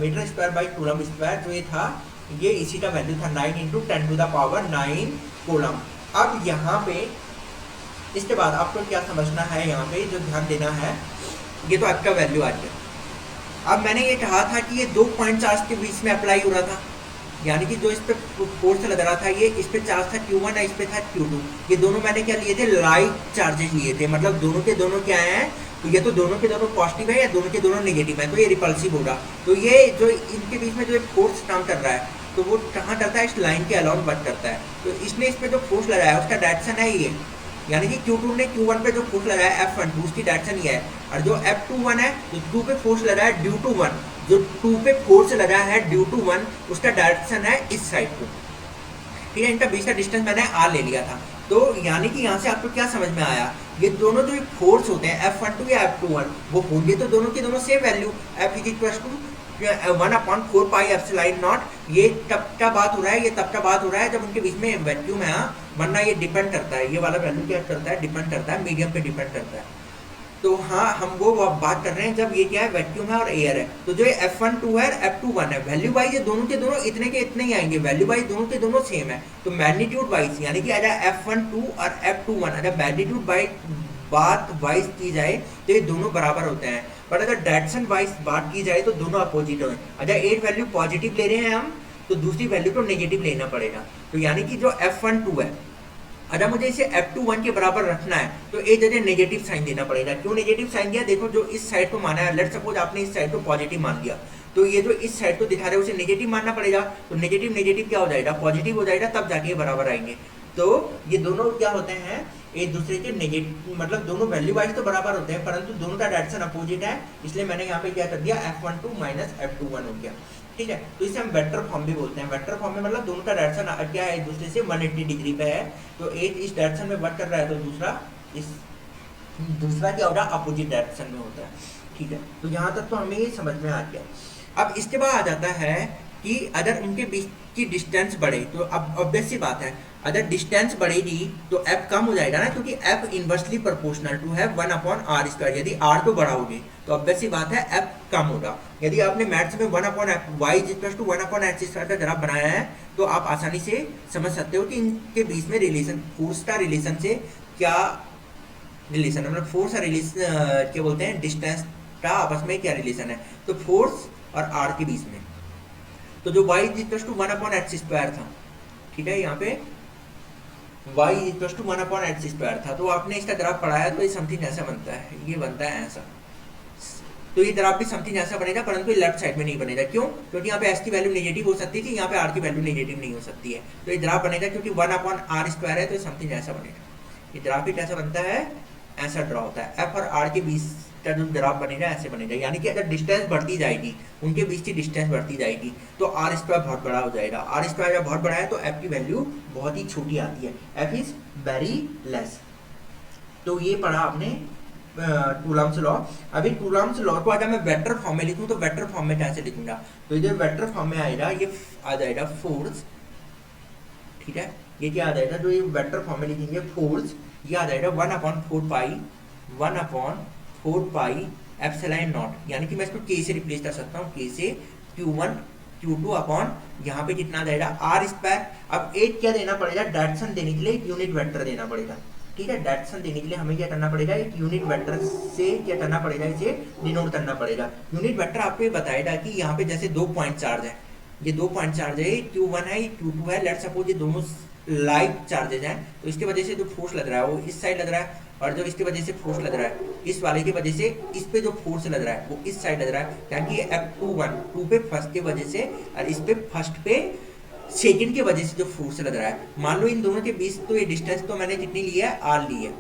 metre square by coulomb square, जो ये था ये इसी का वैल्यू था 9 × 10⁹ कूलम। अब यहाँ पे इसके बाद आपको क्या समझना है, यहाँ पे जो ध्यान देना है, ये तो आपका वैल्यू आ गया। अब मैंने ये कहा था कि ये 2 पॉइंट चार्ज के बीच में अप्लाई हो रहा था, यानी कि जो इस पे फोर्स लग रहा था ये इस पे चार्ज था Q1 है, इस पे था Q2, ये दोनों मैंने क्या लिए थे लाइक चार्जेस लिए थे, मतलब दोनों के दोनों क्या हैं, तो ये तो दोनों के दोनों पॉजिटिव है या दोनों के दोनों नेगेटिव है, तो ये रिपल्सिव होगा। तो ये जो इनके बीच में जो फोर्स काम कर रहा है तो वो कहाँ करता है, इस लाइन के अलाउंस बट करता है। तो इसने इस पे जो फोर्स लगाया उसका डायरेक्शन है ये, यानी कि Q2 ने Q1 पे जो फोर्स लगाया F1 उसकी डायरेक्शन ये है, और जो F21 है जो 2 पे फोर्स लगाया ड्यू टू 1, जो 2 पे फोर्स लगा है ड्यू टू 1 उसका डायरेक्शन है इस साइड को, ठीक है। इनका बीच का डिस्टेंस मैंने R ले लिया था। तो यानी कि यहाँ से आपको क्या समझ में आया, ये दोनों जो फोर्स होते हैं F12 या F21 वो होंगे तो दोनों के दोनों same value, F = 1/4 pi epsilon naught. ये तब का बात हो रहा है, ये तब का बात हो रहा है जब उनके बीच में वैक्यूम है, वरना ये डिपेंड करता है, ये वाला वैल्यू क्या करता है, डिपेंड करता है मीडियम पे डिपेंड करता है। तो हाँ हम वो बात कर रहे हैं जब ये क्या है वैक्यूम है और एयर है। तो जो F12 है F21 है, वैल्यू वाइज ये दोनों के दोनों इतने के इतने ही आएंगे, वैल्यू वाइज दोनों के दोनों सेम है। तो मैग्नीट्यूड वाइज यानी कि आ जाए F12 और F21, अगर मैग्नीट्यूड वाइज बात वाइज की जाए तो ये दोनों बराबर होते हैं, पर अगर डायरेक्शन वाइज बात की जाए तो दोनों अपोजिट हैं। अगर एक वैल्यू पॉजिटिव ले रहे हैं हम तो दूसरी वैल्यू को नेगेटिव लेना पड़ेगा। तो यानी कि जो F12 है अगर मुझे इसे F21 के बराबर रखना है तो एक जगह नेगेटिव साइन देना पड़ेगा। क्यों नेगेटिव साइन दिया, देखो जो इस साइड को माना है, लेट्स सपोज आपने इस साइड को पॉजिटिव मान लिया, तो ये जो इस साइड को दिखा रहे हैं उसे नेगेटिव मानना पड़ेगा। तो नेगेटिव नेगेटिव क्या हो जाएगा, पॉजिटिव हो जाएगा, तब जाके बराबर आएंगे। तो ये दोनों क्या होते हैं, एक दूसरे के नेगेटिव, मतलब दोनों वैल्यू वाइज तो बराबर होते हैं परंतु दोनों का डायरेक्शन अपोजिट है, इसलिए मैंने यहाँ पे क्या कर दिया F12 माइनस F21 हो गया, ठीक है। तो इसे हम वेक्टर फॉर्म भी बोलते हैं। वेक्टर फॉर्म में मतलब दोनों का डायरेक्शन क्या है, एक दूसरे से 180 डिग्री पे है। तो एक इस डायरेक्शन में वर्क कर रहा है तो दूसरा क्या होगा, अपोजिट डायरेक्शन में होता है, ठीक है। तो यहाँ तक तो हमें ये समझ में आ गया। अब इसके बाद आ जाता है कि अगर उनके बीच की डिस्टेंस बढ़े तो अब ऑब्वियस सी बात है, अगर डिस्टेंस बढ़ेगी तो F कम हो जाएगा ना, क्योंकि F इनवर्सली प्रोपोर्शनल टू है 1/r²। यदि R को बढ़ाओगे तो ऑब्वियस सी बात है F कम होगा। यदि आपने मैथ्स में 1/y=1/x² का ग्राफ बनाया है तो आप आसानी से समझ सकते हो कि इनके बीच में रिलेशन, फोर्स का रिलेशन से क्या रिलेशन है, मतलब फोर्स और रिलेशन क्या बोलते हैं, डिस्टेंस का आपस में क्या रिलेशन है। तो फोर्स और R के बीच में, तो जो y=1/x² था, ठीक है, यहाँ पे y=1/x² था, तो आपने इसका ग्राफ पढ़ाया तो ये समथिंग ऐसा बनता है, ये बनता है ऐसा। तो ये ग्राफ भी समथिंग ऐसा बनेगा, परंतु ये लेफ्ट साइड में नहीं बनेगा। क्यों, क्योंकि यहाँ पे s की वैल्यू नेगेटिव हो सकती थी, यहाँ पे r की वैल्यू नेगेटिव नहीं हो सकती है। तो ये ग्राफ बनेगा क्योंकि 1/r² है, तो समथिंग ऐसा बनेगा। ये ग्राफ भी कैसा बनता है, ऐसा ड्रॉ होता है। f और r के बीच का जो ग्राफ बनेगा ऐसे बनेगा, यानी कि अगर डिस्टेंस बढ़ती जाएगी, उनके बीच की डिस्टेंस बढ़ती जाएगी तो r² बहुत बड़ा हो जाएगा। r² जब बहुत बड़ा है तो f की वैल्यू बहुत ही छोटी आती है, f इज वेरी लेस। तो ये पढ़ा आपने कूलम्ब्स लॉ। अभी कूलम्ब्स लॉ को अगर मैं वेक्टर फॉर्म में लिखूं तो वेक्टर फॉर्म में कैसे लिखूंगा, तो ये वेक्टर फॉर्म में आएगा, ये आ जाएगा फोर्स, ठीक है। ये क्या आ जाएगा, जो ये वेक्टर फॉर्म में लिखेंगे फोर्स, ये आ जाएगा 1/4 पाई एप्सिलॉन नॉट, यानी कि मैं इसको k से रिप्लेस कर सकता हूँ, k से Q1 Q2 अपॉन यहाँ पे कितना आ जाएगा r²। अब एक क्या देना पड़ेगा, डायरेक्शन देने के लिए एक यूनिट वेक्टर देना पड़ेगा, ठीक है। डायरेक्शन देने के लिए हमें क्या करना पड़ेगा, एक यूनिट वेक्टर से क्या करना पड़ेगा, इसे डिनोट करना पड़ेगा। यूनिट वेक्टर आपको ये बताएगा कि यहाँ पे जैसे 2 पॉइंट चार्ज है, ये 2 पॉइंट चार्ज है, Q1 है, Q2 है, लेट्स सपोज ये दोनों लाइक चार्जेज हैं, तो इसकी वजह से जो फोर्स लग रहा है वो इस साइड लग रहा है, और जो इसकी वजह से फोर्स लग रहा है इस वाले की वजह से इस पे जो फोर्स लग रहा है वो इस साइड लग रहा है, क्योंकि ये F21 2 पे फर्स्ट के वजह से और इस पे फर्स्ट पे सेकंड की वजह से जो फोर्स लग रहा है। मान लो इन दोनों के बीच तो ये डिस्टेंस तो मैंने कितनी ली है, r ली है,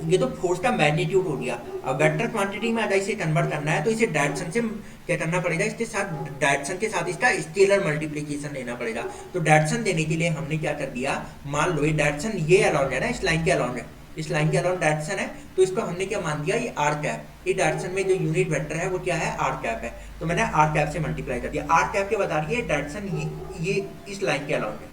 ये तो फोर्स का मैग्नीट्यूड हो गया। अब वेक्टर क्वांटिटी में अगर इसे कन्वर्ट करना है तो इसे डायरेक्शन से क्या करना पड़ेगा, इसके साथ डायरेक्शन के साथ इसका स्केलर मल्टीप्लिकेशन लेना पड़ेगा। तो डायरेक्शन देने के लिए हमने क्या कर दिया, मान लो ये डायरेक्शन ये अराउंड है ना, इस लाइन के अराउंड है, इस लाइन के अराउंड डायरेक्शन है, तो इसको हमने क्या मान दिया, ये आर कैप। ये डायरेक्शन में जो यूनिट वेक्टर है वो क्या है, आर कैप है, तो मैंने आर कैप से मल्टीप्लाई कर दिया। आर कैप के बता रही है डायरेक्शन ये इस लाइन के अराउंड है,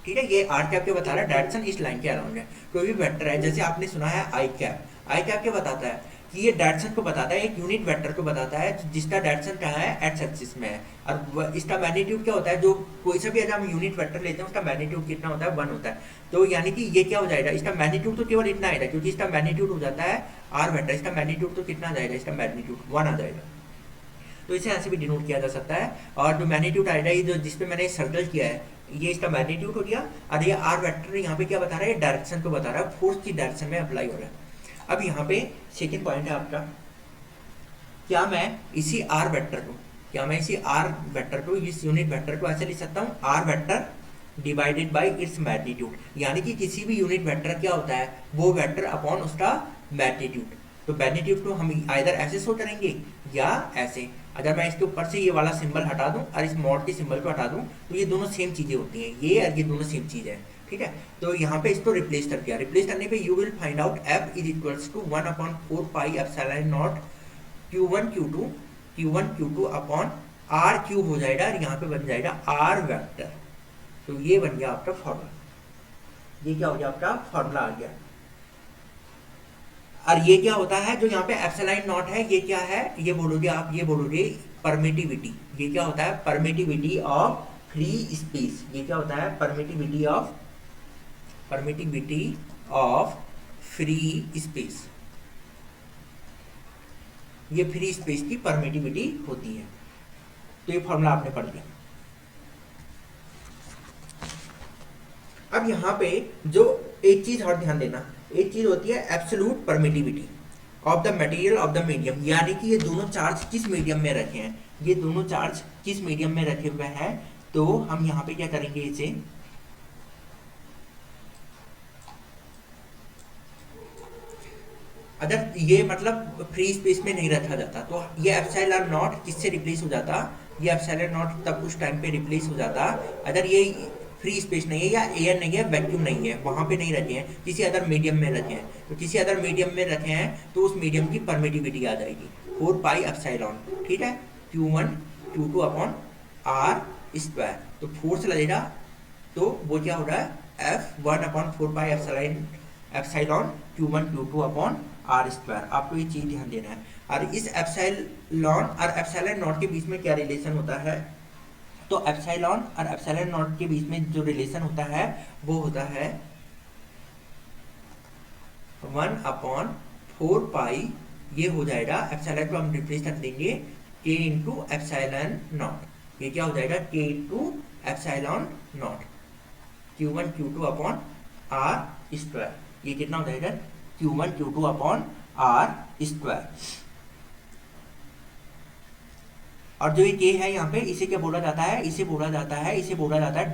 ठीक है, ये आर कैप के बता रहा है डायरेक्शन इस लाइन के अराउंड है। कोई भी वेक्टर है, जैसे आपने सुना है आई कैप, आई कैप क्या बताता है कि ये डायरेक्शन को बताता है, एक यूनिट वेक्टर को बताता है जिसका डायरेक्शन कहाँ है, एक्स एक्सिस में है। और इसका मैग्नीट्यूड क्या होता है, जो कोई सा भी अगर हम यूनिट वेक्टर लेते हैं उसका मैग्नीट्यूड कितना होता है, 1 होता है। तो यानी कि ये क्या हो जाएगा, इसका मैग्नीट्यूड तो केवल इतना आएगा, क्योंकि इसका मैग्नीट्यूड हो जाता है आर वेक्टर, इसका मैग्नीट्यूड तो कितना आ जाएगा, इसका मैग्नीट्यूड 1 आ जाएगा। तो इसे ऐसे भी डिनोट किया जा सकता है। और जो मैग्नीट्यूड आएगा, ये जो जिसपे मैंने सर्कल किया है, ये इसका मैग्नीट्यूड हो गया। और ये आर वेक्टर यहाँ पे क्या बता रहा है, डायरेक्शन को बता रहा है, फोर्स की डायरेक्शन में अप्लाई हो रहा है। अब यहाँ पे सेकंड पॉइंट है आपका, क्या मैं इसी आर वेक्टर को इस यूनिट वेक्टर को ऐसे लिख सकता हूँ, r vector divided by its magnitude. यानी कि किसी भी यूनिट वेक्टर क्या होता है, वो वेक्टर अपॉन उसका मैग्नीट्यूड। तो मैग्नीट्यूड को हम आइदर ऐसे शो करेंगे या ऐसे। अगर मैं इसके ऊपर से ये वाला सिंबल हटा दूं और इस मॉड के सिंबल को हटा दूं, तो ये दोनों सेम चीजें होती हैं, ये और ये दोनों सेम चीज है, ठीक है। तो यहाँ पे इसको रिप्लेस कर दिया। रिप्लेस करने पे you will find out f is equals to 1/4 pi epsilon naught Q1 Q2 upon r cube हो जाएगा, और यहाँ पे बन जाएगा आर वेक्टर। तो ये बन गया आपका फॉर्मूला, ये क्या हो गया, आपका फॉर्मूला आ गया। और ये क्या होता है, जो यहाँ पे एप्सिलॉन नॉट है, ये क्या है, ये बोलोगे आप, ये बोलोगे परमिटिविटी। ये क्या होता है, परमिटिविटी ऑफ फ्री स्पेस। ये क्या होता है, परमिटिविटी ऑफ फ्री स्पेस। ये फ्री स्पेस की परमिटिविटी होती है। तो ये फॉर्मूला आपने पढ़ लिया। अब यहाँ पे जो एक चीज और ध्यान देना, एक चीज होती है absolute permittivity of the material of the medium. यानी कि ये दोनों चार्ज किस मीडियम में रखे हैं, ये दोनों चार्ज किस मीडियम में रखे हुए हैं। तो हम यहाँ पे क्या करेंगे, इसे अगर ये मतलब फ्री स्पेस में नहीं रखा जाता, तो ये एप्सिलॉन नॉट किससे रिप्लेस हो जाता, ये एप्सिलॉन नॉट तब उस टाइम पे रिप्लेस हो जाता अगर ये फ्री स्पेस नहीं है या एयर नहीं है, वैक्यूम नहीं है, वहां पे नहीं रखे हैं, किसी अदर मीडियम में रखे हैं। तो किसी अदर मीडियम में रखे हैं तो उस मीडियम की परमिटिविटी आ जाएगी 4 पाई एप्सिलॉन, ठीक है, Q1 Q2 upon r square. तो फोर्स लगेगा, तो वो क्या हो रहा है, F1/4 pi epsilon Q1 Q2 upon r square. आपको ये चीज ध्यान देना है। और इस एप्सिलॉन और एप्सिलॉन नॉट के बीच में क्या रिलेशन होता है, तो एप्सिलॉन और एप्सिलॉन नॉट के बीच में जो रिलेशन होता है वो होता है 1/4 पाई, ये हो जाएगा, एप्सिलॉन को हम रिप्लेस कर देंगे k इंटू एप्सिलॉन नॉट। ये क्या हो जाएगा, k into epsilon naught Q1 Q2 upon r square. ये कितना हो जाएगा, Q1 Q2 upon r square. और जो ये k है यहाँ पे, इसे क्या बोला जाता है, इसे बोला जाता है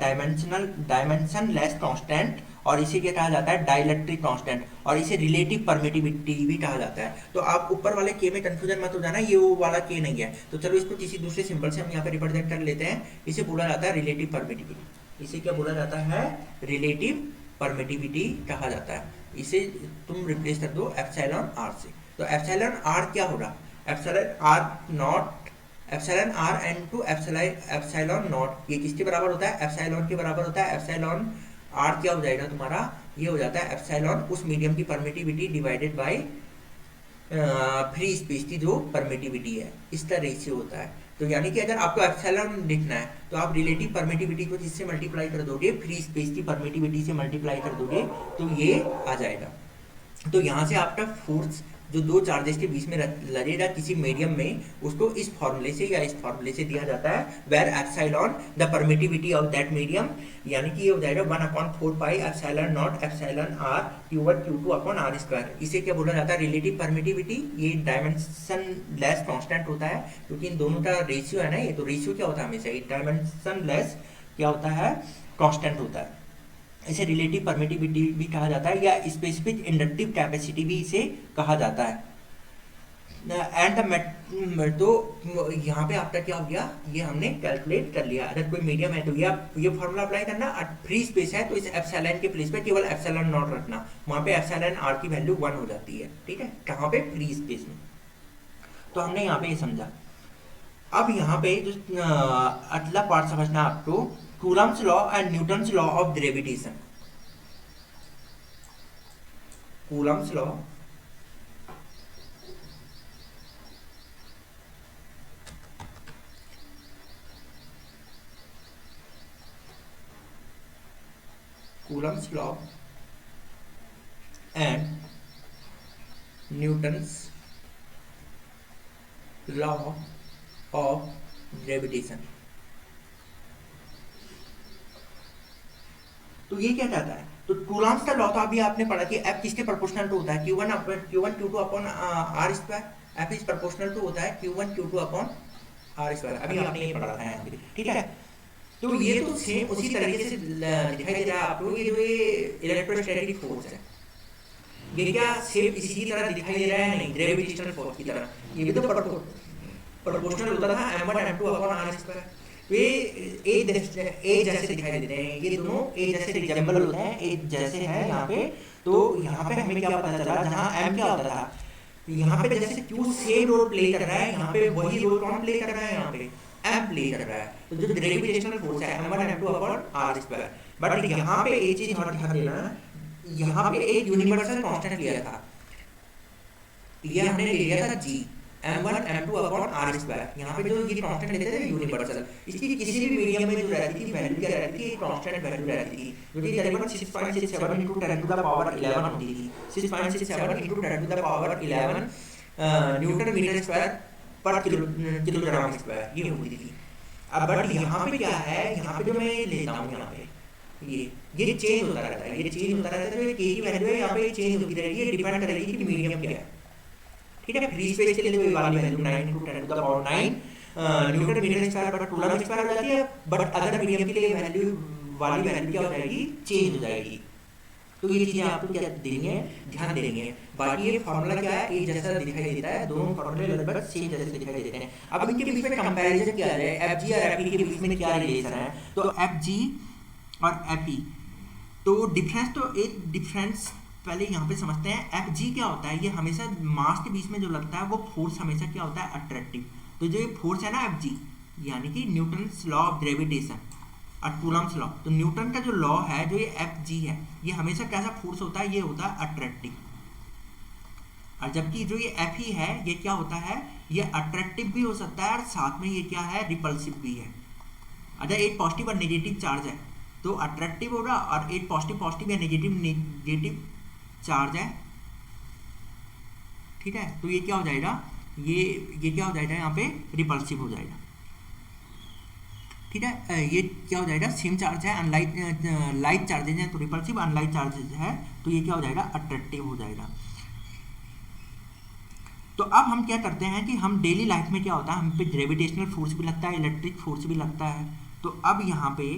डायमेंशनलेस कांस्टेंट, और इसे क्या कहा जाता है, डाइलेक्ट्रिक कांस्टेंट, और इसे रिलेटिव परमिटिविटी भी कहा जाता है। तो आप ऊपर वाले k में कंफ्यूजन मत हो जाना, ये वो वाला k नहीं है। तो चलो इसको किसी दूसरे सिंबल से हम यहाँ पे रिप्रेजेंट कर लेते हैं। इसे बोला जाता है रिलेटिव परमिटिविटी। इसे क्या बोला जाता है, रिलेटिव परमिटिविटी कहा जाता है। इसे तुम रिप्लेस कर दो एप्सिलॉन आर से। तो एप्सिलॉन आर क्या होगा, epsilon r into epsilon naught, ये किसके बराबर होता है, एप्सिलॉन के बराबर होता है। एप्सिलॉन आर क्या हो जाएगा तुम्हारा, ये हो जाता है एप्सिलॉन उस मीडियम की permittivity divided by free space की जो परमिटिविटी है, इसका रेशियो होता है। तो यानी कि अगर आपको एप्सिलॉन लिखना है तो आप रिलेटिव परमिटिविटी को जिससे मल्टीप्लाई कर दोगे, फ्री स्पेस की परमिटिविटी से मल्टीप्लाई कर दोगे, तो ये आ जाएगा। तो यहाँ से आपका फोर्स जो दो चार्जेस के बीच में लगेगा किसी मीडियम में, उसको इस फॉर्मूले से या इस फॉर्मूले से दिया जाता है, where epsilon the permittivity of that medium. यानी कि ये हो जाएगा 1/4 pi epsilon naught epsilon r Q1 Q2 upon r square. इसे क्या बोला जाता है, रिलेटिव परमिटिविटी। ये डायमेंशन लेस कांस्टेंट होता है, क्योंकि इन दोनों का रेशियो है ना, ये तो रेशियो क्या होता है हमेशा, डायमेंशन लेस क्या होता है, कांस्टेंट होता है। इसे रिलेटिव परमिटिविटी भी कहा जाता है या स्पेसिफिक इंडक्टिव कैपेसिटी भी इसे कहा जाता है। एंड द तो यहाँ पे आपका क्या हो गया, ये हमने कैलकुलेट कर लिया। अगर कोई मीडियम है तो ये फॉर्मूला अप्लाई करना, और फ्री स्पेस है तो इस एप्सिलॉन के प्लेस पे केवल एप्सिलॉन नॉट रखना, वहाँ पे एप्सिलॉन आर की वैल्यू 1 हो जाती है, ठीक है, कहाँ पे, फ्री स्पेस में। तो हमने यहाँ पे ये समझा। अब यहाँ पे जो अगला पार्ट समझना आपको, Coulomb's law and Newton's law of gravitation. Coulomb's law Coulomb's law and Newton's law of gravitation। तो ये क्या कहता है, तो कूलम्स का लॉ तो अभी आपने पढ़ा कि F किसके प्रोपोर्शनल टू होता है, Q1 Q2 upon R square. F is proportional to होता है Q1 Q2 upon R square, अभी आपने ये पढ़ा था, ठीक है। तो ये तो सेम उसी तरीके से दिखाई दे रहा है आपको, ये जो ये इलेक्ट्रोस्टैटिक फोर्स है, ये क्या सेम इसी की तरह दिखाई दे रहा है, नहीं, ग्रेविटेशनल फोर्स की तरह। ये भी तो प्रोपोर्शनल होता था m1 m2 upon r square. वे एक जैसे दिखाई देते हैं, ये दोनों एक जैसे रिजेंबल होते हैं, एक जैसे है यहाँ पे। तो यहाँ पे हमें क्या पता चला, जहाँ m क्या होता था, यहाँ पे जैसे Q सेम रोल प्ले कर रहा है, यहाँ पे वही रोल कौन प्ले कर रहा है, यहाँ पे m प्ले कर रहा है। तो जो ग्रेविटेशनल फोर्स है m1 m2 upon r square. But यहाँ पे एक चीज और ध्यान देना, यहाँ पे एक यूनिवर्सल कांस्टेंट लिया था, ये हमने ले लिया था g, m1 m2 upon r square. यहाँ पे जो ये कांस्टेंट लेते थे यूनिवर्सल, इसकी किसी भी मीडियम में जो रहती थी वैल्यू क्या रहती थी, कांस्टेंट वैल्यू रहती थी, जो कि तकरीबन 6.67 × 10 टू द पावर 11 होती थी। 6.67 × 10 to the power 11 newton metre square पर किलोग्राम स्क्वायर ये होती थी। अब बट यहाँ पे क्या है, यहाँ पे जो मैं लेता हूँ, यहाँ पे ये चेंज होता रहता है, ये चेंज होता रहता है, तो के की वैल्यू है यहाँ पे चेंज होती रहेगी, ये डिपेंड करेगी कि मीडियम क्या है, ठीक है। फ्री स्पेस के लिए तो ये वाली value 9 × 10 to the power 9 newton metre square पर कूलम स्क्वायर हो जाती है। बट अगर मीडियम के लिए वैल्यू वाली वैल्यू क्या हो जाएगी, चेंज हो जाएगी। तो ये चीजें आपको क्या देंगे, ध्यान देंगे। बाकी ये फॉर्मूला क्या है, एक जैसा दिखाई देता है, दोनों फॉर्मूले लगभग सेम जैसे दिखाई देते हैं। अब इनके बीच में कंपैरिजन किया जाए, एफजी और एफई के बीच में क्या रिलेशन है, तो एफजी और एफई, तो डिफरेंस, तो एक डिफरेंस पहले यहाँ पे समझते हैं। एफजी क्या होता है, ये हमेशा मास के बीच में जो लगता है वो फोर्स हमेशा क्या होता है, अट्रैक्टिव। तो जो ये फोर्स है ना एफजी, यानी कि न्यूटन्स लॉ ऑफ ग्रेविटेशन और कूलम्स लॉ, तो न्यूटन का जो लॉ है, जो ये एफ जी है, ये हमेशा कैसा फोर्स होता है, ये होता है अट्रैक्टिव। और जबकि जो ये एफ ही है, ये क्या होता है, ये अट्रैक्टिव भी हो सकता है और साथ में ये क्या है, रिपल्सिव भी है। अगर एक पॉजिटिव और नेगेटिव चार्ज है तो अट्रैक्टिव होगा, और एक पॉजिटिव या नेगेटिव चार्ज है, ठीक है, तो ये क्या हो जाएगा, ये क्या हो जाएगा, यहाँ पे रिपल्सिव हो जाएगा, ठीक है। ये क्या हो जाएगा, सेम चार्ज है, अनलाइक लाइक चार्जेज है तो रिपल्सिव, अनलाइक चार्जेज है तो ये क्या हो जाएगा, अट्रैक्टिव हो जाएगा। तो अब हम क्या करते हैं कि हम डेली लाइफ में क्या होता है, हम पे ग्रेविटेशनल फोर्स भी लगता है, इलेक्ट्रिक फोर्स भी लगता है। तो अब यहाँ पे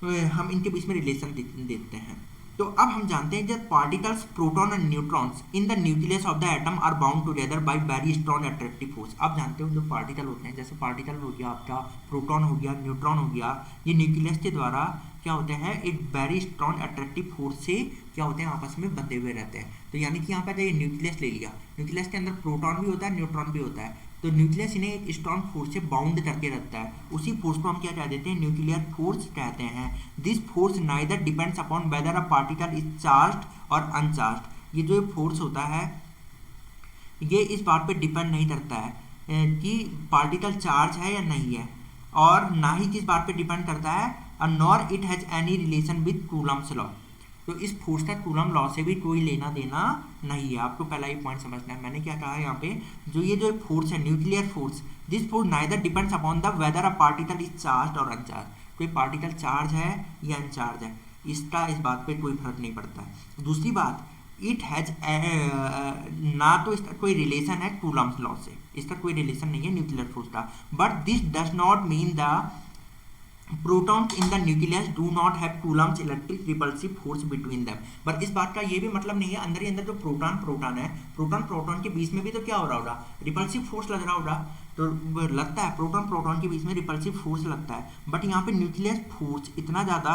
हम इनके बीच में रिलेशन देखते हैं। तो अब हम जानते हैं जब पार्टिकल्स प्रोटॉन और neutrons in the nucleus of the atom are bound together by very strong attractive force. आप जानते हो जो पार्टिकल होते हैं, जैसे पार्टिकल हो गया आपका, प्रोटॉन हो गया, न्यूट्रॉन हो गया, ये न्यूक्लियस के द्वारा क्या होते हैं, एक वेरी स्ट्रॉन्ग अट्रैक्टिव फोर्स से क्या होते हैं, आपस में बंधे हुए रहते हैं। तो यानी कि यहाँ पर ये न्यूक्लियस ले लिया, न्यूक्लियस के अंदर प्रोटॉन भी होता है, न्यूट्रॉन भी होता है, तो न्यूक्लियस इन्हें एक स्ट्रॉन्ग फोर्स से बाउंड करके रखता है। उसी फोर्स को हम क्या कह देते हैं, न्यूक्लियर फोर्स कहते हैं। This force neither depends upon weather a particle is charged और अनचार्ज्ड। ये जो फोर्स होता है ये इस बात पे डिपेंड नहीं करता है कि पार्टिकल चार्ज है या नहीं है, और ना ही किस बात पे डिपेंड करता है, और nor it has any relation with Coulomb's law. तो इस फोर्स का कूलम लॉ से भी कोई लेना देना नहीं है। आपको पहला ये पॉइंट समझना है। मैंने क्या कहा है यहाँ पे, जो फोर्स है, nuclear force, this force neither depends upon the weather a particle is charge और अनचार्ज। कोई पार्टिकल चार्ज है या अनचार्ज है, इसका इस बात पे कोई फर्क नहीं पड़ता है। दूसरी बात, इट हैज ना तो इसका कोई रिलेशन है कूलम्स लॉ से, इसका कोई रिलेशन नहीं है न्यूक्लियर फोर्स का। But this does not mean the protons in the nucleus do not have Coulomb's electric repulsive force between them. पर इस बात का ये भी मतलब नहीं है अंदर ही अंदर जो प्रोटॉन है, प्रोटॉन के बीच में भी तो क्या हो रहा होगा, रिपल्सिव फोर्स लग रहा होगा। तो लगता है प्रोटॉन के बीच में रिपल्सिव फोर्स लगता है, बट यहाँ पे न्यूक्लियस फोर्स इतना ज़्यादा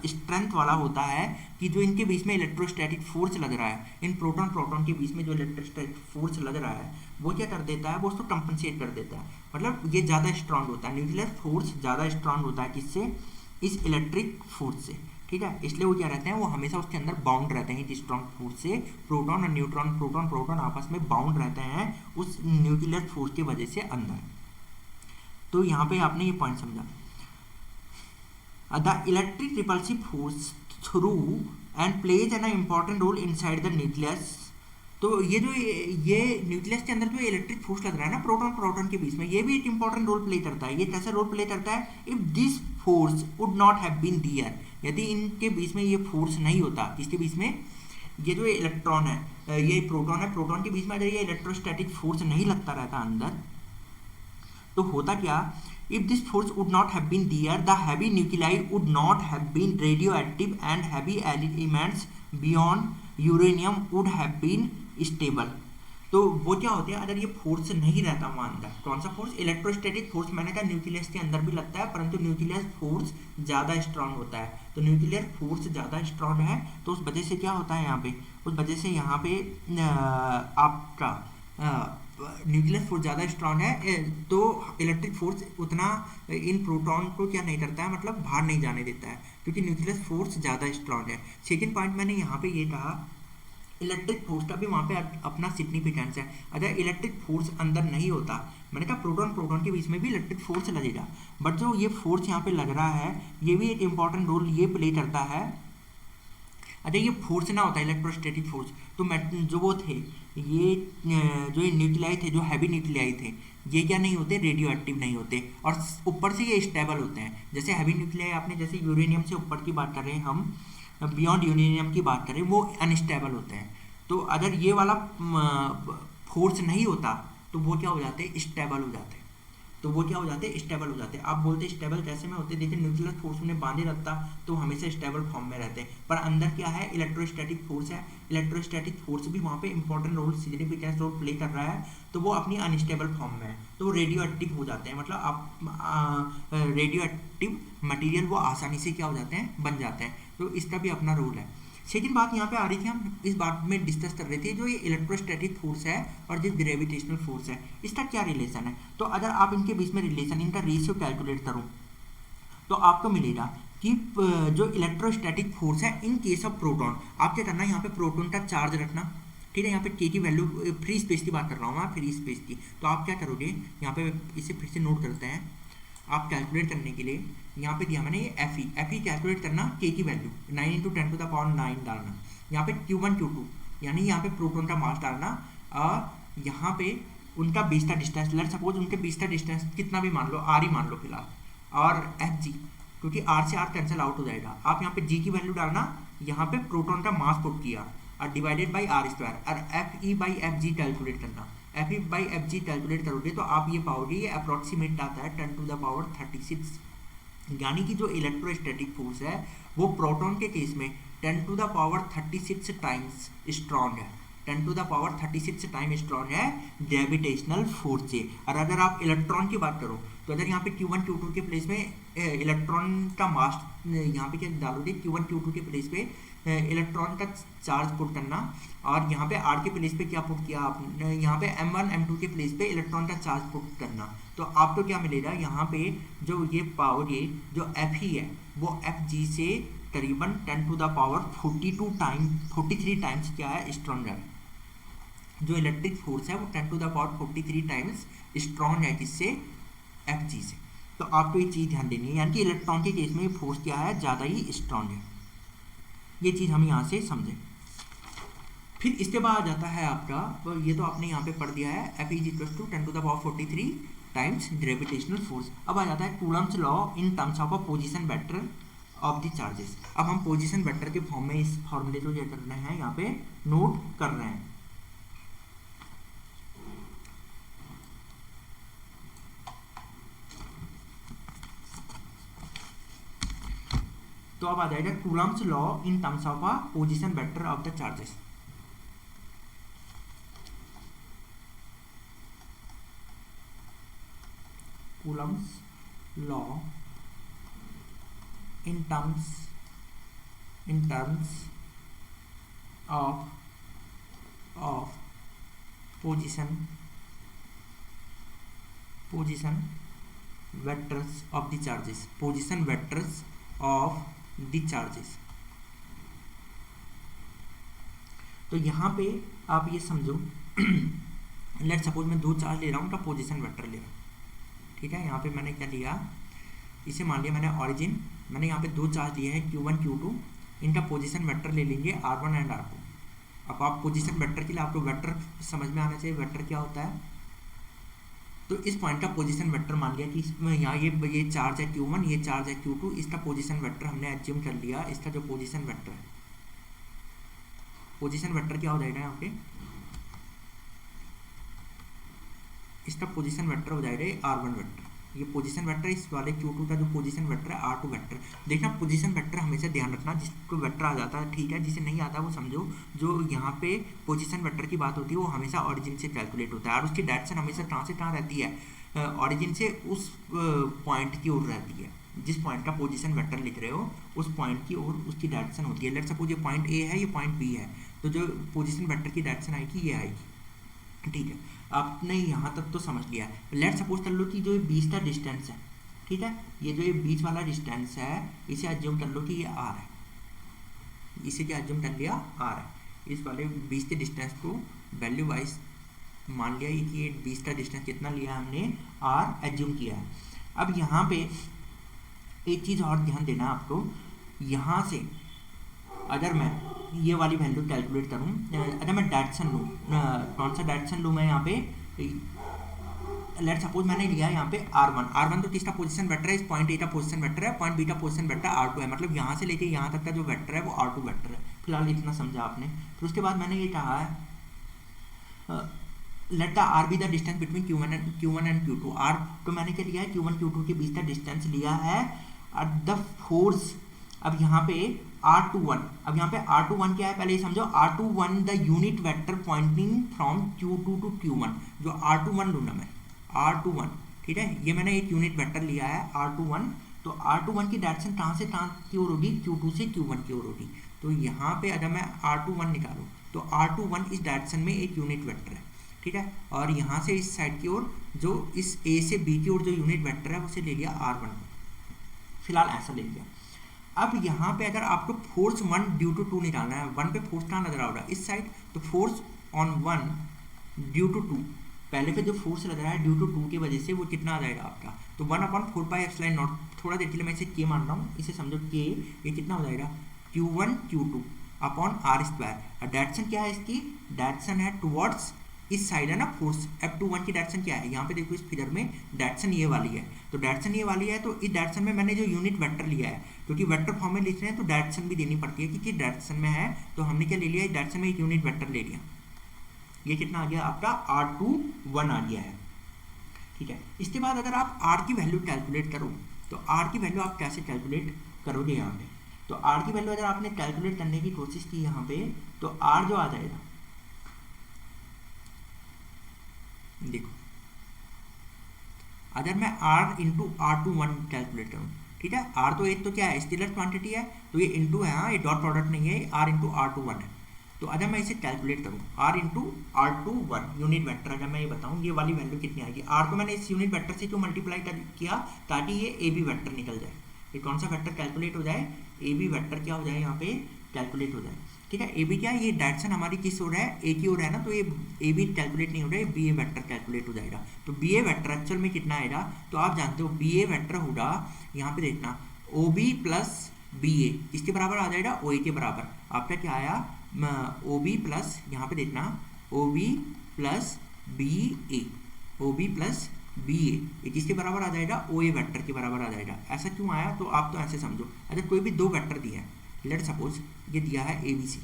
स्ट्रेंथ वाला होता है कि जो इनके बीच में इलेक्ट्रोस्टैटिक फोर्स लग रहा है, इन प्रोटॉन के बीच में जो इलेक्ट्रोस्टैटिक फोर्स लग रहा है वो क्या कर देता है, वो उसको कंपनसेट कर देता है। मतलब ये ज़्यादा स्ट्रांग होता है, न्यूक्लियर फोर्स ज़्यादा स्ट्रांग होता है किससे, इस इलेक्ट्रिक फोर्स से। ठीक है, इसलिए वो क्या रहते हैं, वो हमेशा उसके अंदर बाउंड रहते हैं इस स्ट्रांग फोर्स से। प्रोटॉन और न्यूट्रॉन, प्रोटॉन आपस में बाउंड रहते हैं उस न्यूक्लियर फोर्स की वजह से अंदर। तो यहाँ पे आपने ये पॉइंट समझा। The electric repulsive force through and plays an important role inside the nucleus. तो ये जो ये न्यूक्लियस के अंदर जो इलेक्ट्रिक फोर्स लग रहा है ना प्रोटॉन के बीच में, ये भी एक इंपॉर्टेंट रोल प्ले करता है। ये कैसा रोल प्ले करता है, if this force would not have been there, यदि इनके बीच में ये फोर्स नहीं होता, इसके बीच में ये जो इलेक्ट्रॉन है, ये प्रोटॉन के बीच में अगर ये इलेक्ट्रोस्टैटिक फोर्स नहीं लगता रहता अंदर, तो होता क्या, if this force would not have been there, the heavy nuclei would not have been radioactive and heavy elements beyond uranium would have been stable। तो वो क्या होते हैं, अगर ये फोर्स नहीं रहता वहाँ अंदर, कौन सा फोर्स, इलेक्ट्रोस्टैटिक फोर्स, मैंने कहा न्यूक्लियस के अंदर भी लगता है, परंतु न्यूक्लियस फोर्स ज़्यादा स्ट्रांग होता है। तो न्यूक्लियर फोर्स ज़्यादा स्ट्रांग है, तो उस वजह से क्या होता है यहाँ पे, उस वजह से यहाँ पे आपका न्यूक्लियर फोर्स ज़्यादा स्ट्रांग है, तो इलेक्ट्रिक फोर्स उतना इन प्रोटॉन को क्या नहीं करता है, मतलब बाहर नहीं जाने देता है, क्योंकि न्यूक्लियर फोर्स ज़्यादा स्ट्रांग है। सेकेंड पॉइंट मैंने यहाँ पे ये कहा, इलेक्ट्रिक फोर्स का भी वहाँ पे अपना सिग्निफिकेंस है। अगर इलेक्ट्रिक फोर्स अंदर नहीं होता, मैंने कहा प्रोटॉन के बीच में भी इलेक्ट्रिक फोर्स लगेगा, बट जो ये फोर्स यहाँ पे लग रहा है, ये भी एक इंपॉर्टेंट रोल ये प्ले करता है। अगर ये फोर्स ना होता, इलेक्ट्रोस्टैटिक फोर्स, तो जो वो थे, ये जो न्यूक्लियाई थे, जो हैवी न्यूक्लियाई थे, ये क्या नहीं होते, रेडियो एक्टिव नहीं होते, और ऊपर से ये स्टेबल होते हैं। जैसे हैवी न्यूक्लियाई आपने, जैसे यूरेनियम से ऊपर की बात कर रहे हैं हम, बियॉन्ड यूरेनियम की बात करें, वो अनस्टेबल होते हैं। तो अगर ये वाला फोर्स नहीं होता, तो वो क्या हो जाते, स्टेबल हो जाते। तो वो क्या हो जाते, स्टेबल हो जाते। आप बोलते स्टेबल कैसे में होते, देखिए न्यूक्लियर फोर्स उन्हें बांधे रखता, तो हमेशा स्टेबल फॉर्म में रहते हैं। पर अंदर क्या है, इलेक्ट्रोस्टैटिक फोर्स है, इलेक्ट्रोस्टैटिक फोर्स भी वहाँ पे important role, significant role play कर रहा है, तो वो अपनी अनस्टेबल फॉर्म में है, तो वो रेडियो एक्टिव हो जाते हैं। मतलब आप रेडियो एक्टिव मटीरियल वो आसानी से क्या हो जाते हैं, बन जाते हैं। तो इसका भी अपना रोल है। सेकेंड बात यहाँ पे आ रही थी, हम इस बात में डिस्कस कर रहे थे, जो ये इलेक्ट्रोस्टैटिक फोर्स है और जो ग्रेविटेशनल फोर्स है, इसका क्या रिलेशन है। तो अगर आप इनके बीच में रिलेशन, इनका रेशियो कैलकुलेट करो, तो आपको मिलेगा कि जो इलेक्ट्रोस्टैटिक फोर्स है इन केस ऑफ प्रोटॉन, आप क्या करना है, यहाँ पे प्रोटॉन का चार्ज रखना, ठीक है। यहाँ पे के की वैल्यू, फ्री स्पेस की बात कर रहा हूँ मैं, फ्री स्पेस की। तो आप क्या करोगे, यहाँ पे इसे फिर से नोट करते हैं। आप कैलकुलेट करने के लिए यहाँ पे दिया मैंने ये एफ ई कैलकुलेट करना, के की वैल्यू 9 × 10⁻⁹ डालना, यहाँ पे Q1 Q2 यानी यहाँ पे प्रोटॉन का मास डालना, और यहाँ पे उनका बीच का डिस्टेंस, लेट सपोज उनके बीच का डिस्टेंस कितना भी मान लो, r ही मान लो फिलहाल, और एफ जी, क्योंकि r से r कैंसिल आउट हो जाएगा। आप यहाँ पे g की वैल्यू डालना, यहाँ पे प्रोटॉन का मास पुट किया, और डिवाइडेड बाई r², और F E by F G calculate करना। F E by F G calculate करोगे तो आप ये पाओगे, ये अप्रॉक्सीमेट आता है 10⁻36, यानी कि जो इलेक्ट्रोस्टैटिक फोर्स है वो प्रोटॉन के केस में 10⁻36 टाइम्स स्ट्रॉन्ग है, 10⁻36 टाइम स्ट्रॉन्ग है ग्रेविटेशनल फोर्स से। और अगर आप इलेक्ट्रॉन की बात करो, तो अगर यहाँ पे Q1 Q2 के प्लेस में इलेक्ट्रॉन का मास, यहाँ पे क्या डालोगे, Q1 Q2 के प्लेस पे इलेक्ट्रॉन का चार्ज पुट करना, और यहाँ पे r के प्लेस पे क्या पुट किया आपने, यहाँ पे m1 m2 के प्लेस पे इलेक्ट्रॉन का चार्ज पुट करना, तो आपको क्या मिलेगा, यहाँ पे जो ये पाओगे, जो एफ ही है वो एफ जी से करीबन 10⁻43 टाइम्स क्या है, स्ट्रॉन्गर। जो इलेक्ट्रिक फोर्स है वो 10⁻43 टाइम्स स्ट्रॉन्ग है, किससे, एफ जी से। तो आपको ये चीज़ ध्यान देनी है, यानी कि इलेक्ट्रॉन के केस में फोर्स क्या है, ज़्यादा ही स्ट्रॉन्ग है। ये चीज़ हम यहाँ से समझें। फिर इसके बाद आ जाता है आपका, तो ये तो आपने यहाँ पे पढ़ दिया है, f is equal to 10⁻43 times gravitational force. अब आ जाता है Coulomb's law in terms of a position vector of the charges. अब हम पोजीशन वेक्टर के फॉर्म में इस फॉर्मूले को क्या कर रहे हैं, यहाँ पे नोट कर रहे हैं। तो अब आ जाएगा Coulomb's law in terms of a position vector of the charges. Coulomb's law in terms of position vectors of the charges, position vectors of the charges। तो यहाँ पे आप ये समझो लेट सपोज मैं दो चार्ज ले रहा हूँ, तो पोजीशन वेक्टर ले रहा हूँ, ठीक है। यहाँ पे मैंने क्या लिया, इसे मान लिया मैंने ऑरिजिन, मैंने यहाँ पे दो चार्ज लिए हैं Q1 Q2, इनका पोजीशन वेक्टर ले लेंगे R1 एंड R2। अब आप पोजीशन वेक्टर के लिए आपको वेक्टर समझ में आना चाहिए, वेक्टर क्या होता है। तो इस पॉइंट का पोजीशन वेक्टर मान लिया कि इसमें यहाँ ये चार्ज है Q1, ये चार्ज है Q2, इसका पोजीशन वेक्टर हमने एज्यूम कर लिया। इसका जो पोजीशन वेक्टर है, पोजीशन वेक्टर क्या हो जाएगा यहाँ पे, इसका पोजीशन वेक्टर हो जाएगा R1 वेक्टर। ये पोजीशन वेक्टर, इस वाले Q2 का जो पोजीशन वेक्टर है R2 वेक्टर। देखना पोजीशन वेक्टर हमेशा ध्यान रखना, जिसको वेक्टर आ जाता है ठीक है, जिसे नहीं आता वो समझो। जो यहाँ पे पोजीशन वेक्टर की बात होती है वो हमेशा ऑरिजिन से कैलकुलेट होता है, और उसकी डायरेक्शन हमेशा कहाँ से कहाँ रहती है, ऑरिजिन से उस पॉइंट की ओर रहती है। जिस पॉइंट का पोजीशन वेक्टर लिख रहे हो उस पॉइंट की ओर उसकी डायरेक्शन होती है। लेट्स सपोज ये पॉइंट ए है, ये पॉइंट बी है, तो जो पोजीशन वेक्टर की डायरेक्शन आएगी ये आएगी, ठीक है। आपने यहाँ तक तो समझ लिया है। लेट सपोज कर लो कि जो ये बीच का डिस्टेंस है, ठीक है, ये जो ये बीच वाला डिस्टेंस है इसे एज्यूम कर लो कि ये आर है, इसे क्या एज्यूम कर लिया आर है। इस वाले बीच के डिस्टेंस को वैल्यू वाइज मान लिया कि ये बीच का डिस्टेंस कितना लिया हमने, आर एज्यूम किया है। अब यहाँ पे एक चीज़ और ध्यान देना आपको, यहाँ से अगर मैं ये वाली वैल्यू कैलकुलेट करूँ, अगर मैं डायरेक्शन लूँ, कौन सा डायरेक्शन लूँ मैं यहाँ पे, लेट सपोज मैंने लिया यहाँ पे R1 तो किसका पोजीशन वेक्टर है, इस पॉइंट ए का पोजीशन वेक्टर है, पॉइंट बी का पोजीशन वेक्टर R2 है, मतलब यहाँ से लेके यहाँ तक का जो वेक्टर है वो R2 वेक्टर है। फिलहाल इतना समझा आपने। फिर उसके बाद मैंने ये कहा है let the R be the distance between Q1 and Q2। R तो मैंने क्या लिया है, Q1 Q2 के बीच का डिस्टेंस लिया है द फोर्स। अब यहाँ पे R21, अब यहाँ पे R21 क्या है पहले ये समझो, R21 the unit vector pointing from Q2 to Q1, जो R21 लूँ ना मैं, R21, ठीक है, ये मैंने एक यूनिट वेक्टर लिया है R21। तो R21 की डायरेक्शन कहाँ से कहाँ की ओर होगी, Q2 से Q1 की ओर होगी। तो यहाँ पे अगर मैं R21 निकालूँ तो R21 इस डायरेक्शन में एक यूनिट वेक्टर है, ठीक है, और यहाँ से इस साइड की ओर जो इस A से B की ओर जो यूनिट वेक्टर है उसे ले लिया R1, फिलहाल ऐसा ले लिया। अब यहाँ पे अगर आपको फोर्स 1 ड्यू टू 2 निकालना है, 1 पे फोर्स कहाँ नजर आ रहा है, इस साइड, तो फोर्स ऑन 1 ड्यू टू 2, पहले पे जो फोर्स लग रहा है ड्यू टू 2 की वजह से वो कितना आ जाएगा आपका, तो 1/4πε0। थोड़ा देर के लिए मैं इसे के मान रहा हूँ, इसे समझो के, ये कितना हो जाएगा Q1 Q2 upon R²। Direction क्या है इसकी, डायरेक्शन है टुवर्ड्स इस साइड है ना, फोर्स F21 की डायरेक्शन क्या है, यहाँ पे देखो इस फिगर में डायरेक्शन ये वाली है, तो डायरेक्शन ये वाली है। तो इस डायरेक्शन में मैंने जो यूनिट वेक्टर लिया है, क्योंकि वेक्टर फॉर्म में लिख रहे हैं तो डायरेक्शन भी देनी पड़ती है कि किस डायरेक्शन में है, तो हमने क्या ले लिया, इस डायरेक्शन में एक यूनिट वेक्टर ले लिया। ये कितना आ गया आपका R21 आ गया है, ठीक है। इसके बाद अगर आप R की वैल्यू कैलकुलेट करो, तो R की वैल्यू आप कैसे कैलकुलेट करोगे यहाँ पे, तो R की वैल्यू अगर आपने कैलकुलेट करने की कोशिश की यहाँ पे, तो R जो आ जाएगा, देखो अगर मैं R इंटू R21 कैलकुलेट करूँ, ठीक है, R तो एक तो क्या है स्केलर क्वांटिटी है, तो ये इंटू है, हाँ ये डॉट प्रोडक्ट नहीं है, R इंटू R21 है। तो अगर मैं इसे कैलकुलेट करूँ R into R21 unit vector, अगर मैं ये बताऊँ ये वाली वैल्यू कितनी आएगी, R को मैंने इस यूनिट वेक्टर से क्यों मल्टीप्लाई किया, ताकि ये AB वेक्टर निकल जाए, ये कौन सा वेक्टर कैलकुलेट हो जाए, AB वेक्टर क्या हो जाए यहाँ पे कैलकुलेट हो जाए, ठीक है। AB क्या है, ये डायरेक्शन हमारी किस ओर है, A की ओर है ना, तो ये AB कैलकुलेट नहीं हो रहा है, BA वेक्टर कैलकुलेट हो जाएगा। तो BA वेक्टर एक्चुअल में कितना आएगा, तो आप जानते हो BA वेक्टर होगा, यहाँ पे देखना OB प्लस BA इसके बराबर आ जाएगा OA के बराबर। आपका क्या आया, OB प्लस, यहाँ पे देखना OB plus BA, OB plus BA किसके बराबर आ जाएगा, OA वेक्टर के बराबर आ जाएगा। ऐसा क्यों आया, तो आप तो ऐसे समझो, अगर कोई भी दो वेक्टर दिया है, लेट सपोज ये दिया है ABC,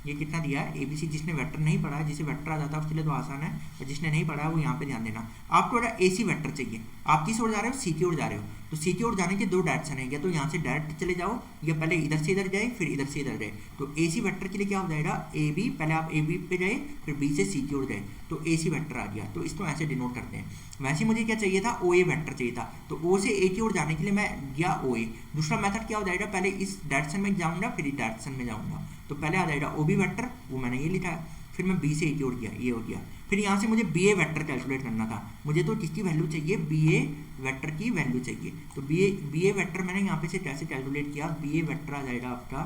ये कितना दिया है ABC। जिसने वेक्टर नहीं पढ़ा है, जिसे वेक्टर आ जाता है उसके लिए तो आसान है, और जिसने नहीं पढ़ा है वो यहाँ पे ध्यान देना। आपको AC वेक्टर चाहिए, आप किस ओर जा रहे हो, C की ओर जा रहे हो, तो C की ओर जाने के दो डायरेक्शन है, या तो यहाँ से डायरेक्ट चले जाओ या पहले इधर से इधर जाए फिर इधर से इधर जाए। तो AC वेक्टर के लिए क्या हो जाएगा, AB, पहले आप AB पे जाए फिर B से C की ओर जाए, तो AC वेक्टर आ गया। तो इसको ऐसे डिनोट करते हैं। वैसे मुझे क्या चाहिए था, OA वेक्टर चाहिए था, तो O से A की ओर जाने के लिए मैं गया OA। दूसरा मेथड क्या हो जाएगा, पहले इस डायरेक्शन में जाऊंगा फिर इस डायरेक्शन में जाऊंगा, तो पहले आ जाएगा OB वेक्टर, वो मैंने ये लिखा है, फिर मैं B से A की ओर गया, ये हो गया। फिर यहाँ से मुझे BA वेक्टर कैलकुलेट करना था, मुझे तो किसकी वैल्यू चाहिए, BA वेक्टर की वैल्यू चाहिए। तो BA वेक्टर मैंने यहाँ पे से कैसे कैलकुलेट किया, BA वेक्टर आ जाएगा आपका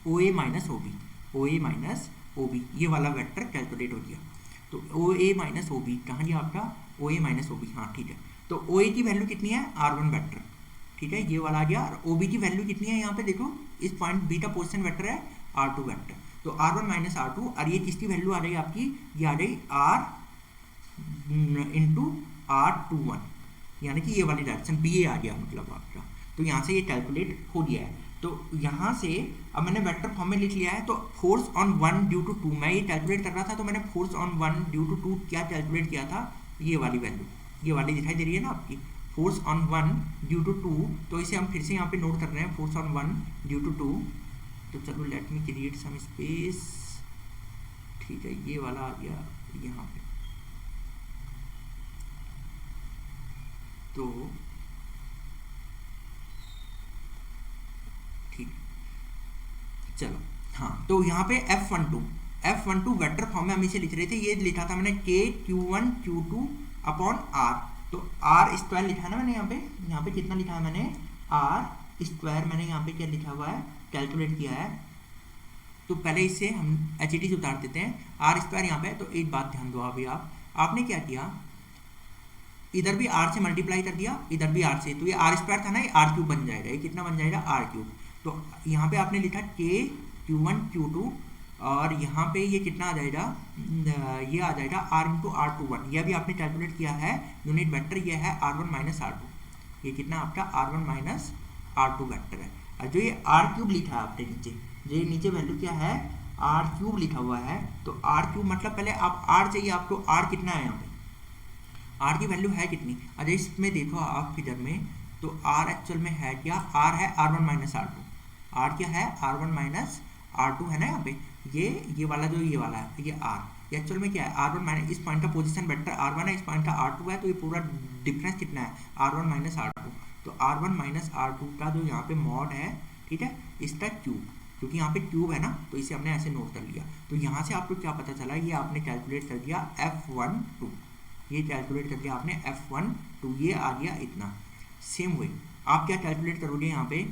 OA minus OB, OA minus OB, ये वाला वेक्टर कैलकुलेट हो गया। तो OA माइनस OB कहाँ गया आपका, OA माइनस OB, हाँ ठीक है। तो OA की वैल्यू कितनी है, R1 वेक्टर, ठीक है, ये वाला आ गया। और OB की वैल्यू कितनी है, यहाँ पे देखो इस पॉइंट B का पोजीशन वेक्टर है R2 वेक्टर, तो R1 माइनस R2, और ये किसकी वैल्यू आ रही है आपकी, ये आ रही R इंटू R21, यानी कि ये वाली डायरेक्शन BA आ गया मतलब आपका। तो यहाँ से ये कैलकुलेट हो गया है। तो यहाँ से अब मैंने वेक्टर फॉर्म में लिख लिया है। तो फोर्स ऑन 1 ड्यू टू 2 मैं ये कैलकुलेट कर रहा था, तो मैंने फोर्स ऑन 1 ड्यू टू 2 क्या कैलकुलेट किया था, ये वाली वैल्यू, ये वाली दिखाई दे रही है ना आपकी, फोर्स ऑन 1 ड्यू टू 2। तो इसे हम फिर से यहाँ पे नोट कर रहे हैं, फोर्स ऑन 1 ड्यू टू 2। तो चलो let me create some space, ठीक है, ये वाला आ गया यहाँ पे। तो ठीक, चलो हाँ, तो यहाँ पे F12 वेक्टर फॉर्म में हम इसे लिख रहे थे, ये लिखा था मैंने K Q1 Q2 upon R। तो R स्क्वायर लिखा है ना मैंने यहाँ पे कितना लिखा है मैंने, R स्क्वायर मैंने यहाँ पे क्या लिखा हुआ है, कैलकुलेट किया है। तो पहले इससे हम HT उतार देते हैं, R स्क्वायर यहाँ पे। तो एक बात ध्यान दो अभी आपने क्या किया, इधर भी R से मल्टीप्लाई कर दिया, इधर भी R से, तो ये R स्क्वायर था ना, ये R क्यूब बन जाएगा, ये कितना बन जाएगा, R क्यूब। तो यहाँ पे आपने लिखा K Q1 Q2, और यहाँ पे ये कितना आ जाएगा, ये आ जाएगा R इंटू R21, यह भी आपने कैलकुलेट किया है यूनिट वेक्टर, ये है R1 माइनस R2, ये कितना आपका R1 माइनस R2 वेक्टर है। और जो ये R क्यूब लिखा है आपने नीचे, जो ये नीचे वैल्यू क्या है, R क्यूब लिखा हुआ है, तो R क्यूब मतलब पहले आप R चाहिए आपको, R कितना है यहाँ पे, R की वैल्यू है कितनी, अगर इसमें देखो आप फिगर में, तो R एक्चुअल में है क्या, R है R1 माइनस R2, R क्या है, R1 माइनस R2 है ना यहाँ पे, ये वाला जो ये वाला है, ये R, ये एक्चुअल में क्या है, R1 माइनस, इस पॉइंट का पोजीशन वेक्टर R1 है, इस पॉइंट का R2 है, तो ये पूरा डिफरेंस कितना है, R1 माइनस R2। तो R1 माइनस R2 का जो यहाँ पे मॉड है, ठीक है, इसका क्यूब, क्योंकि यहाँ पे क्यूब है ना, तो इसे हमने ऐसे नोट कर लिया। तो यहाँ से आपको क्या पता चला, ये आपने कैलकुलेट कर दिया F12, ये कैलकुलेट कर दिया आपने F12, ये आ गया इतना। सेम वे आप क्या कैलकुलेट करोगे यहाँ पे,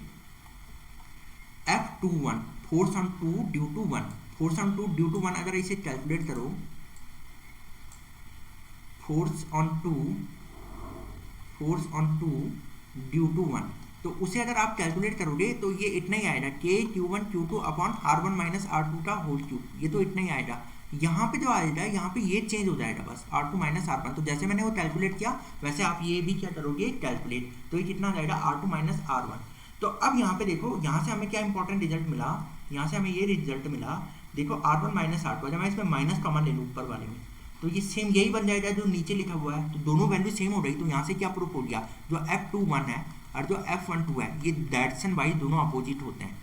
F21 force on 2 due to 1, force on 2 due to 1, अगर इसे कैलकुलेट करो, फोर्स ऑन 2 ड्यू टू 1, तो उसे अगर आप कैलकुलेट करोगे तो ये इतना ही आएगा, K Q1 Q2 upon R1 minus R2 का होल क्यूब, ये तो इतना ही आएगा। यहाँ पे जो आएगा, यहाँ पे ये चेंज हो जाएगा बस, R2 माइनस R1। तो जैसे मैंने वो कैलकुलेट किया वैसे आप ये भी क्या करोगे, कैलकुलेट, तो ये कितना आ जाएगा, R2 माइनस R1। तो अब यहाँ पे देखो, यहाँ से हमें क्या इंपॉर्टेंट रिजल्ट मिला, यहाँ से हमें ये रिजल्ट मिला, देखो R1 माइनस R2, जब मैं इसमें माइनस कॉमन ले लूँ ऊपर वाले में, तो ये सेम यही बन जाएगा जो नीचे लिखा हुआ है। तो दोनों वैल्यू सेम हो गई, तो यहाँ से क्या प्रूफ हो गया, जो F21 है और जो F12 है, ये डायरेक्शन वाइज दोनों अपोजिट होते हैं।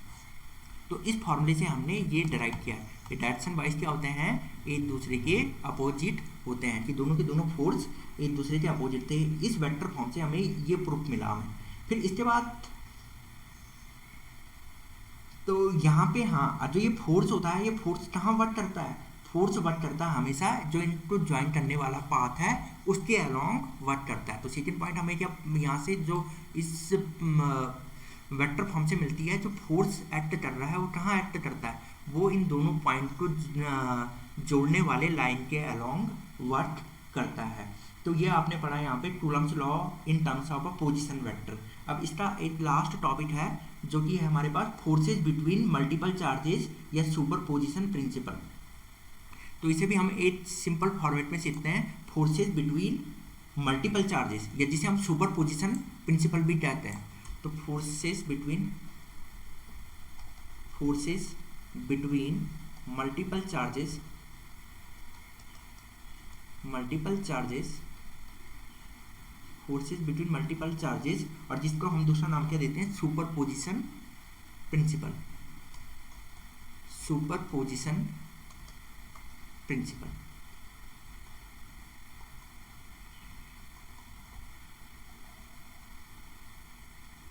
तो इस फॉर्मूले से हमने ये डिराइव किया है, ये डायरेक्शन वाइज क्या होते हैं, एक दूसरे के अपोजिट होते हैं, कि दोनों के दोनों फोर्स एक दूसरे के अपोजिट थे। इस वेक्टर फॉर्म से हमें ये प्रूफ मिला हमें। फिर इसके बाद तो यहाँ पे हाँ, जो ये फोर्स होता है, ये फोर्स कहाँ वर्क करता है, फोर्स वर्क करता है हमेशा जो इनको ज्वाइन करने वाला पाथ है उसके अलोंग वर्क करता है। तो सेकंड पॉइंट हमें क्या, यहाँ से जो इस वेक्टर फॉर्म से मिलती है, जो फोर्स एक्ट कर रहा है वो कहाँ एक्ट करता है, वो इन दोनों पॉइंट को जोड़ने वाले लाइन के अलोंग वर्क करता है। तो ये आपने पढ़ा यहाँ पे Coulomb's law in terms of a position vector. अब इसका एक लास्ट टॉपिक है जो कि है हमारे पास फोर्सेज बिटवीन मल्टीपल चार्जेस या सुपरपोजिशन प्रिंसिपल। तो इसे भी हम एक सिंपल फॉर्मेट में सीखते हैं, फोर्सेज बिटवीन मल्टीपल चार्जेस, या जिसे हम सुपरपोजिशन प्रिंसिपल भी कहते हैं। तो forces between multiple charges forces between multiple charges, और जिसको हम दूसरा नाम क्या देते हैं, सुपरपोजिशन प्रिंसिपल।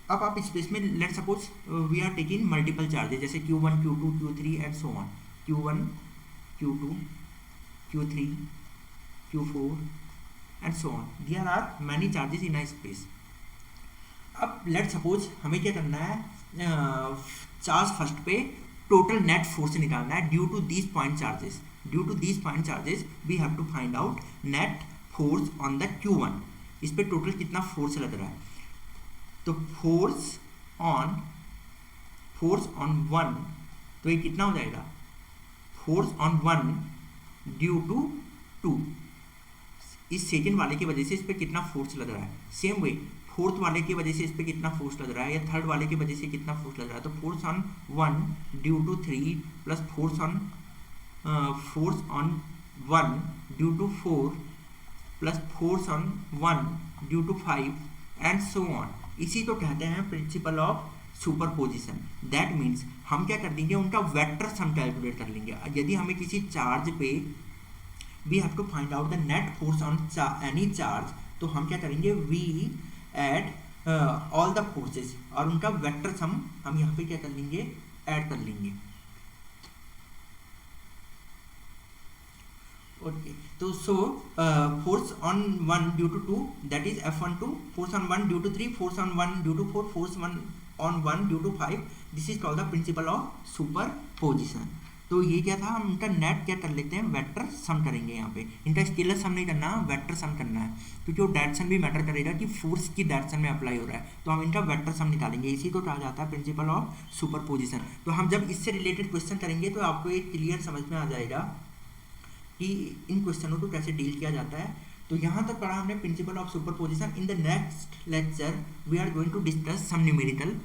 अब आप स्पेस में let suppose we are taking multiple charges, जैसे Q1 Q2 Q3 and so on, Q1 Q2 Q3 Q4 and so on, there are many charges in a space. अब लेट सपोज हमें क्या करना है, charge first पे total net force निकालना है due to these point charges we have to find out net force on the Q1। इस पे टोटल कितना फोर्स लग रहा है, तो फोर्स ऑन 1, तो ये कितना हो जाएगा, फोर्स ऑन 1 ड्यू टू 2, इस सेकंड वाले की वजह से इस पे कितना फोर्स लग रहा है। सेम वे फोर्थ वाले की वजह से इस पे कितना फोर्स लग रहा है, या थर्ड वाले की वजह से कितना फोर्स लग रहा है, तो force on 1 due to 3 plus force on 1 due to 4 plus force on 1 due to 5 and so on. इसी को कहते हैं principle of superposition. That means हम क्या कर देंगे, उनका वेक्टर सम कैलकुलेट कर लेंगे। यदि हमें किसी चार्ज पे we have to find out the net force on any charge, तो हम क्या करेंगे, we add all the forces, और उनका वेक्टर सम हम यहाँ पे क्या कर लेंगे, ऐड कर लेंगे। ओके, तो so force on 1 due to 2 that is F12, force on 1 due to 3, force on 1 due to 4, force on 1 due to 5, this is called the principle of superposition. तो ये क्या था, हम इनका नेट क्या कर लेते हैं, वेक्टर सम करेंगे। यहाँ पे इनका स्केलर सम नहीं करना, वेक्टर सम करना है, क्योंकि वो डायरेक्शन भी मैटर करेगा कि फोर्स की डायरेक्शन में अप्लाई हो रहा है, तो हम इनका वेक्टर सम निकालेंगे। इसी को कहा जाता है प्रिंसिपल ऑफ सुपरपोजिशन। तो हम जब इससे रिलेटेड क्वेश्चन करेंगे तो आपको एक क्लियर समझ में आ जाएगा कि इन क्वेश्चनों को कैसे डील किया जाता है। तो यहाँ तक पढ़ा हमने principle of superposition. In the next lecture we are going to discuss some numerical